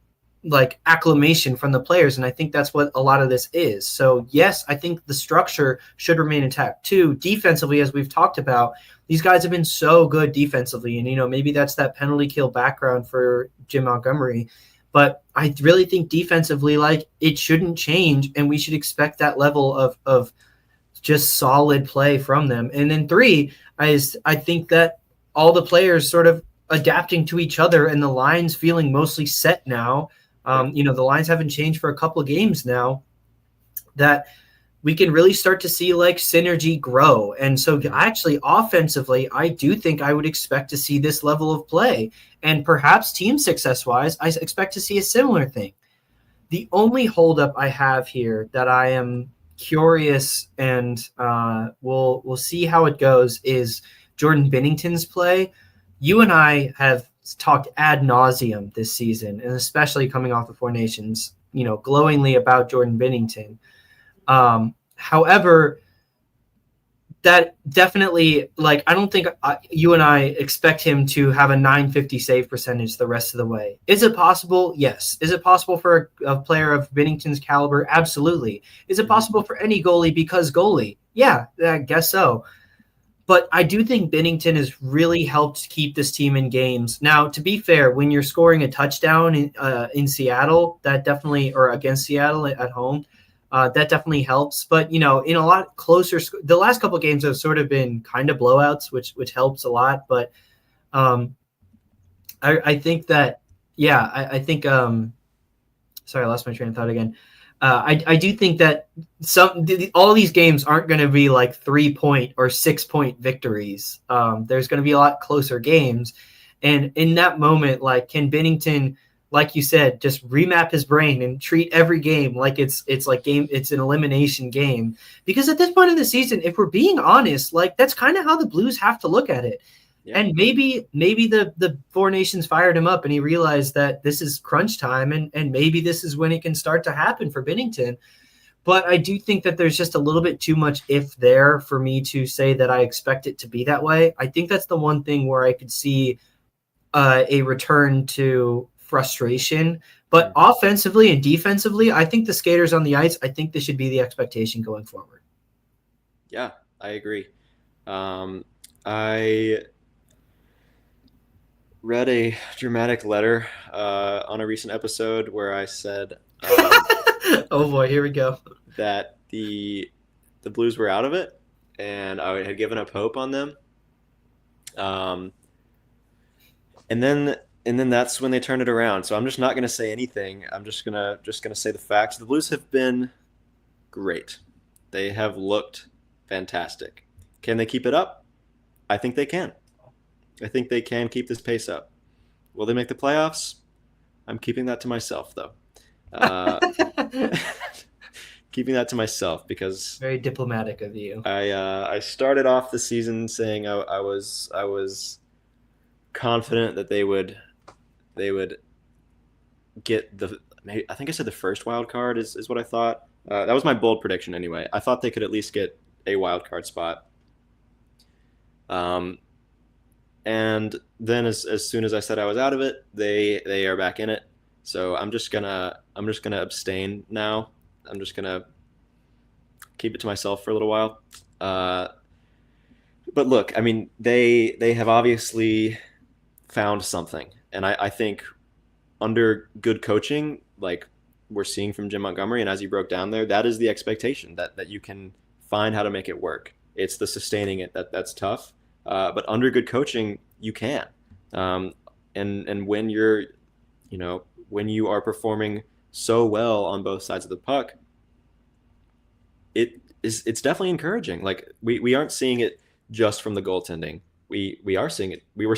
like acclamation from the players. And I think that's what a lot of this is. So yes, I think the structure should remain intact. Too, defensively, as we've talked about, these guys have been so good defensively. And, maybe that's that penalty kill background for Jim Montgomery. But I really think defensively, like it shouldn't change. And we should expect that level of just solid play from them. And then three, I think that all the players sort of adapting to each other and the lines feeling mostly set now. Right. The lines haven't changed for a couple of games now, that we can really start to see like synergy grow. And so Mm-hmm. actually offensively, I do think I would expect to see this level of play, and perhaps team success wise, I expect to see a similar thing. The only holdup I have here that I am curious, and we'll see how it goes, is Jordan Binnington's play. You and I have talked ad nauseum this season, and especially coming off the Four Nations, glowingly about Jordan Binnington. However, that definitely, like, I don't think you and I expect him to have a 950 save percentage the rest of the way. Is it possible? Yes. Is it possible for a player of Binnington's caliber? Absolutely. Is it Mm-hmm. possible for any goalie because goalie? Yeah, I guess so. But I do think Binnington has really helped keep this team in games. Now, to be fair, when you're scoring a touchdown in Seattle, that definitely, or against Seattle at home, that definitely helps. But in a lot closer, the last couple of games have sort of been kind of blowouts, which helps a lot. But um, I think that, yeah, I think. Sorry, I lost my train of thought again. I do think that all these games aren't going to be like 3-point or 6-point victories. There's going to be a lot closer games, and in that moment, like, can Binnington, like you said, just remap his brain and treat every game like it's an elimination game? Because at this point in the season, if we're being honest, like that's kind of how the Blues have to look at it. Yeah. And maybe the Four Nations fired him up and he realized that this is crunch time, and maybe this is when it can start to happen for Binnington. But I do think that there's just a little bit too much if there for me to say that I expect it to be that way. I think that's the one thing where I could see a return to frustration. But Mm-hmm. offensively and defensively, I think the skaters on the ice, I think this should be the expectation going forward. Yeah, I agree. I read a dramatic letter on a recent episode where I said Oh boy, here we go. that the Blues were out of it, and I had given up hope on them. Um, and then that's when they turned it around. So I'm just not going to say anything. I'm just gonna say the facts. The Blues have been great. They have looked fantastic. Can they keep it up? I think they can. I think they can keep this pace up. Will they make the playoffs? I'm keeping that to myself, though. Uh, keeping that to myself because Very diplomatic of you. I started off the season saying I was confident that they would get I think I said the first wild card is what I thought. That was my bold prediction anyway. I thought they could at least get a wild card spot. Um, and then as soon as I said I was out of it, they are back in it. So I'm just gonna abstain now. I'm just gonna keep it to myself for a little while. Uh, but look, I mean, they have obviously found something. And I think under good coaching, like we're seeing from Jim Montgomery, and as you broke down there, that is the expectation that you can find how to make it work. It's the sustaining it that's tough, but under good coaching, you can. Um, and when you're, when you are performing so well on both sides of the puck, it's definitely encouraging. Like we aren't seeing it just from the goaltending. We are seeing it. We're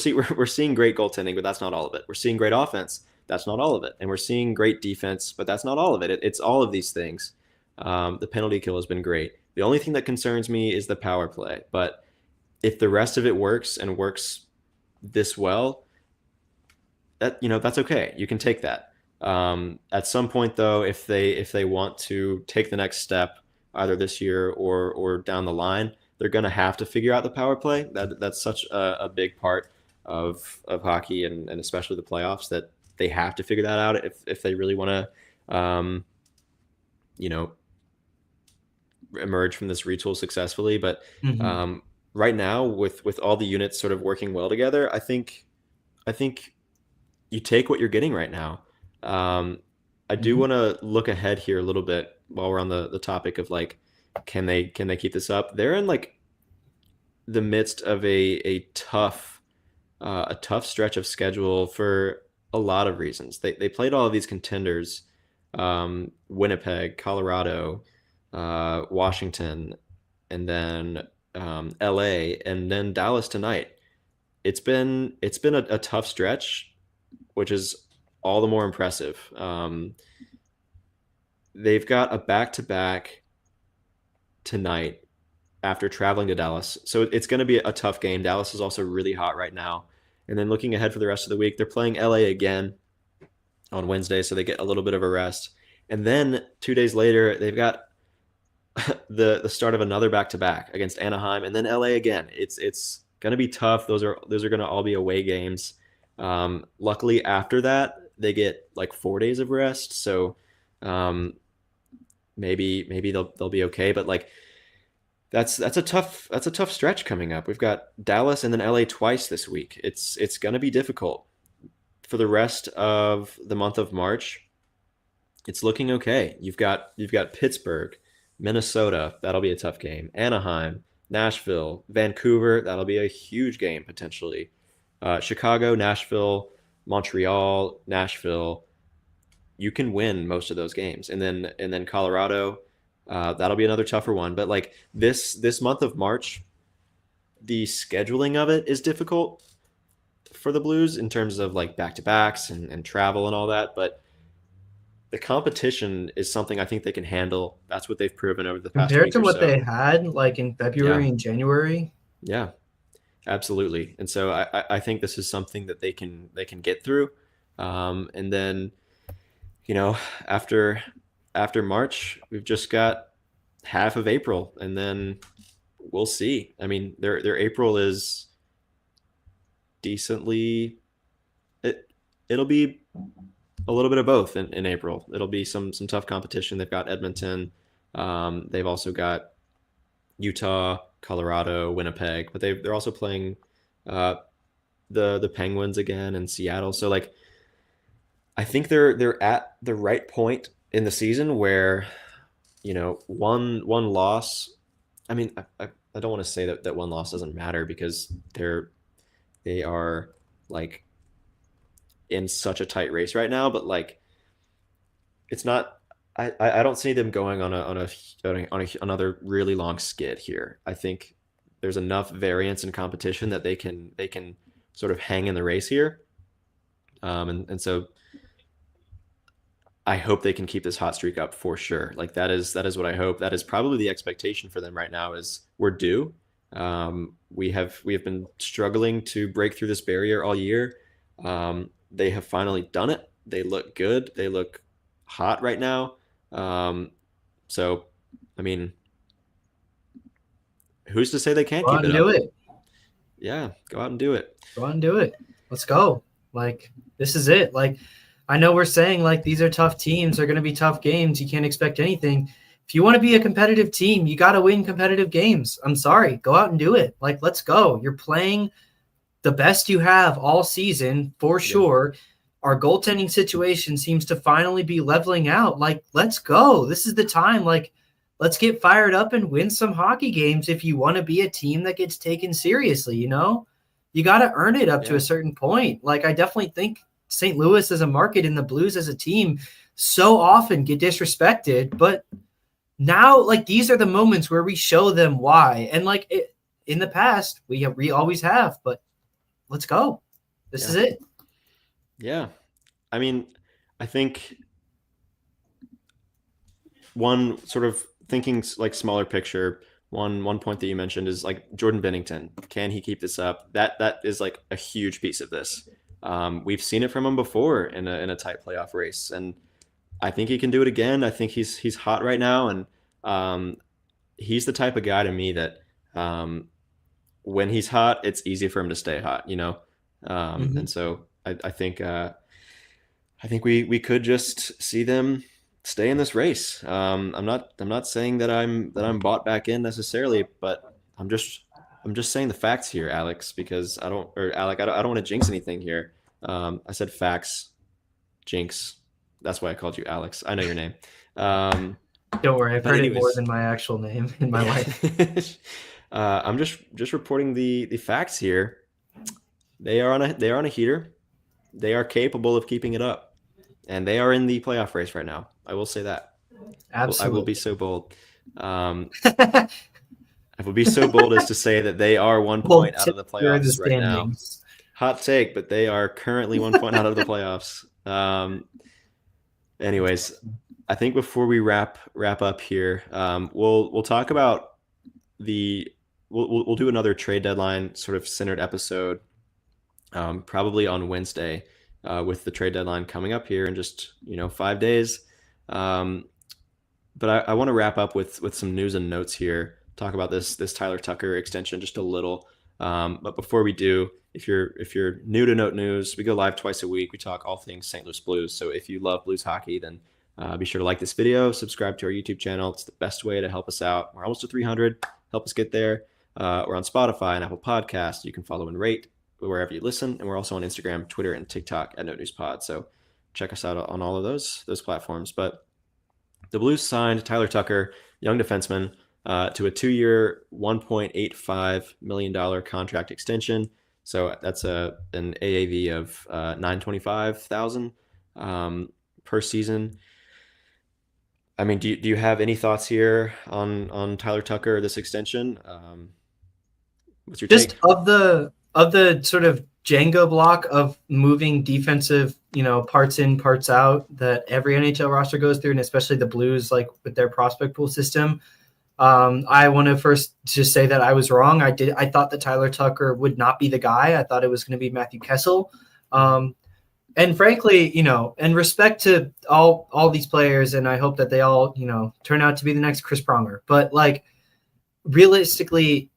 seeing great goaltending, but that's not all of it. We're seeing great offense. That's not all of it. And we're seeing great defense, but that's not all of it. It's all of these things. The penalty kill has been great. The only thing that concerns me is the power play. But if the rest of it works and works this well, that's okay. You can take that. At some point, though, if they want to take the next step, either this year or down the line, they're going to have to figure out the power play. That's such a big part of hockey and especially the playoffs that they have to figure that out if they really want to, emerge from this retool successfully. But right now, with all the units sort of working well together, I think you take what you're getting right now. I do want to look ahead here a little bit while we're on the topic of like, can they keep this up? They're in like the midst of a tough stretch of schedule for a lot of reasons. They played all of these contenders, Winnipeg, Colorado, Washington, and then LA, and then Dallas tonight. It's been a tough stretch, which is all the more impressive. They've got a back-to-back tonight after traveling to Dallas. So it's going to be a tough game. Dallas is also really hot right now. And then looking ahead for the rest of the week, they're playing LA again on Wednesday, so they get a little bit of a rest. And then 2 days later, they've got the start of another back-to-back against Anaheim, and then LA again. It's going to be tough. Those are going to all be away games. Luckily, after that, they get like 4 days of rest. So maybe they'll be okay. But like that's a tough stretch coming up. We've got Dallas and then LA twice this week. It's going to be difficult for the rest of the month of March. It's looking okay. You've got Pittsburgh, Minnesota. That'll be a tough game. Anaheim, Nashville, Vancouver. That'll be a huge game potentially. Chicago, Nashville, Montreal, Nashville. You can win most of those games, and then Colorado. That'll be another tougher one. But like this month of March, the scheduling of it is difficult for the Blues in terms of like back-to-backs and travel and all that. But the competition is something I think they can handle. That's what they've proven over the past compared week to or what so. they had like in February and January. Yeah, absolutely. And so I think this is something that they can get through. And then, after March, we've just got half of April, and then we'll see. I mean, their April is decently. It'll be a little bit of both in April. It'll be some tough competition. They've got Edmonton. They've also got Utah, Colorado, Winnipeg, but they're also playing the Penguins again and Seattle. So like, I think they're at the right point in the season where, one loss. I mean, I don't want to say that one loss doesn't matter because they are like in such a tight race right now, but like it's not. I don't see them going on another really long skid here. I think there's enough variance in competition that they can sort of hang in the race here, and so I hope they can keep this hot streak up for sure. Like that is what I hope. That is probably the expectation for them right now. Is we're due. We have been struggling to break through this barrier all year. They have finally done it. They look good. They look hot right now. So, I mean, who's to say they can't Go keep out it and up? do it. Yeah, go out and do it. Go out and do it. Let's go. Like, this is it. Like, I know we're saying, like, these are tough teams. They're going to be tough games. You can't expect anything. If you want to be a competitive team, you got to win competitive games. I'm sorry. Go out and do it. Like, let's go. You're playing the best you have all season for Yeah. sure. Our goaltending situation seems to finally be leveling out. Like, let's go. This is the time. Like, let's get fired up and win some hockey games if you want to be a team that gets taken seriously, you know? You got to earn it up to Yeah. a certain point. Like, I definitely think St. Louis as a market and the Blues as a team so often get disrespected, but now, like, these are the moments where we show them why. And like in the past, we always have, but let's go. This is Yeah. it. Yeah. I mean, I think one sort of thinking like smaller picture, one point that you mentioned is like Jordan Bennington. Can he keep this up? That is like a huge piece of this. We've seen it from him before in a tight playoff race, and I think he can do it again. I think he's hot right now, and um, he's the type of guy to me that when he's hot, it's easy for him to stay hot, you know. And Mhm. so I think we could just see them stay in this race. I'm not saying that I'm bought back in necessarily, but I'm just saying the facts here, Alex, because I don't or Alec, I don't want to jinx anything here. I said facts, jinx. That's why I called you Alex. I know your name. Um, Don't worry, I've but heard it more anyways, than my actual name in my life. I'm just reporting the facts here. They are on a heater. They are capable of keeping it up, and they are in the playoff race right now. I will say that. I will be Absolutely. so bold. Um, I will be so bold as to say that they are one Well, point out of the you're in the playoffs right now. standings. Hot take, but they are currently one point out of the playoffs. Anyways, I think before we wrap up here, we'll talk about the we'll do another trade deadline sort of centered episode, probably on Wednesday, with the trade deadline coming up here in just 5 days. Um, but I want to wrap up with some news and notes here. Talk about this Tyler Tucker extension just a little. But before we do, if you're new to Note News, we go live twice a week. We talk all things St. Louis Blues. So if you love Blues hockey, then be sure to like this video, subscribe to our YouTube channel. It's the best way to help us out. We're almost to 300. Help us get there. We're on Spotify and Apple Podcasts. You can follow and rate wherever you listen, and we're also on Instagram, Twitter, and TikTok at Note News Pod. So check us out on all of those platforms. But the Blues signed Tyler Tucker, young defenseman, to a 2-year, $1.85 million contract extension. So that's an AAV of $925,000 per season. I mean, do you have any thoughts here on Tyler Tucker or this extension? What's your Just take? of the sort of Jenga block of moving defensive, parts in, parts out that every NHL roster goes through, and especially the Blues, like with their prospect pool system. I want to first just say that I was wrong. I thought that Tyler Tucker would not be the guy. I thought it was going to be Matthew Kessel. And frankly, and respect to all these players, and I hope that they all, turn out to be the next Chris Pronger. But like realistically,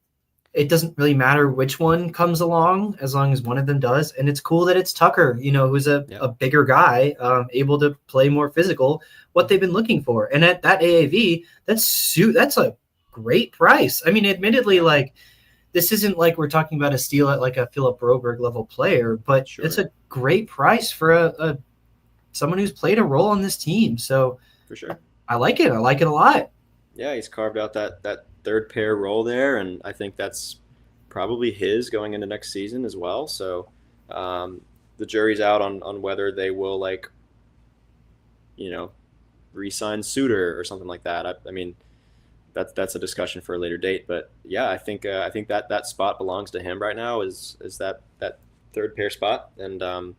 it doesn't really matter which one comes along as long as one of them does. And it's cool that it's Tucker, who's a Yeah, bigger guy, able to play more physical, what they've been looking for. And at that AAV, that's a great price. I mean, admittedly, yeah, like this isn't like we're talking about a steal at like a Philip Broberg level player, but it's sure, a great price for a someone who's played a role on this team. So for sure. I like it. I like it a lot. Yeah, he's carved out that third pair role there, and I think that's probably his going into next season as well. So um, the jury's out on whether they will like you know re-sign Suter or something like that. I mean that's a discussion for a later date. But yeah, I think that spot belongs to him right now. Is that third pair spot, and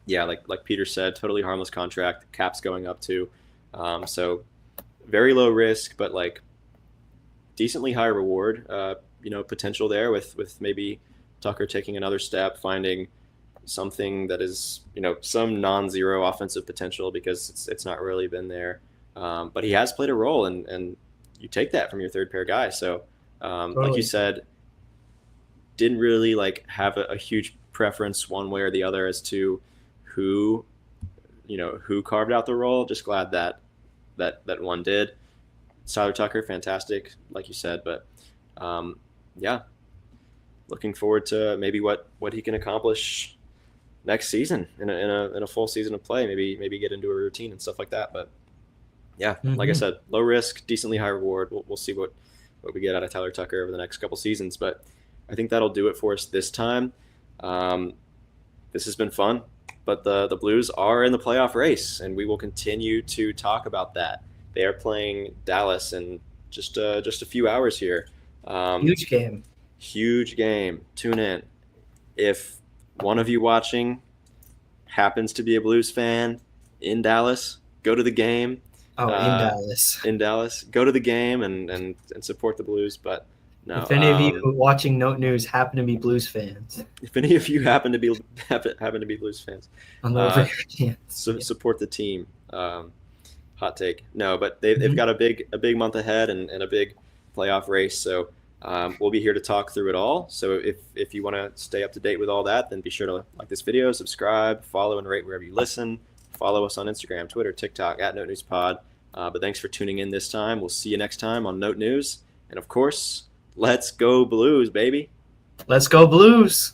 yeah, like Peter said, totally harmless contract. Cap's going up too, so very low risk, but like decently high reward, potential there with maybe Tucker taking another step, finding something that is, some non-zero offensive potential because it's not really been there. But he has played a role, and you take that from your third pair guy. So, like you Totally. said, didn't really like have a huge preference one way or the other as to who, who carved out the role. Just glad that one did. Tyler Tucker, fantastic, like you said, but yeah, looking forward to maybe what he can accomplish next season in a full season of play. Maybe get into a routine and stuff like that. But yeah, like I said, low risk, decently high reward. We'll see what we get out of Tyler Tucker over the next couple seasons. But I think that'll do it for us this time. This has been fun, but the Blues are in the playoff race, and we will continue to talk about that. They are playing Dallas in just a few hours here. Huge game. Huge game. Tune in. If one of you watching happens to be a Blues fan in Dallas, go to the game. In Dallas. In Dallas, go to the game and support the Blues. But no, if any of you watching Note News happen to be Blues fans, if any of you happen to be Blues fans, support the team. Hot take. No, but they've got a big month ahead and a big playoff race. So we'll be here to talk through it all. So if you want to stay up to date with all that, then be sure to like this video, subscribe, follow, and rate wherever you listen. Follow us on Instagram, Twitter, TikTok, @NoteNewsPod. But thanks for tuning in this time. We'll see you next time on Note News. And of course, let's go Blues, baby. Let's go Blues.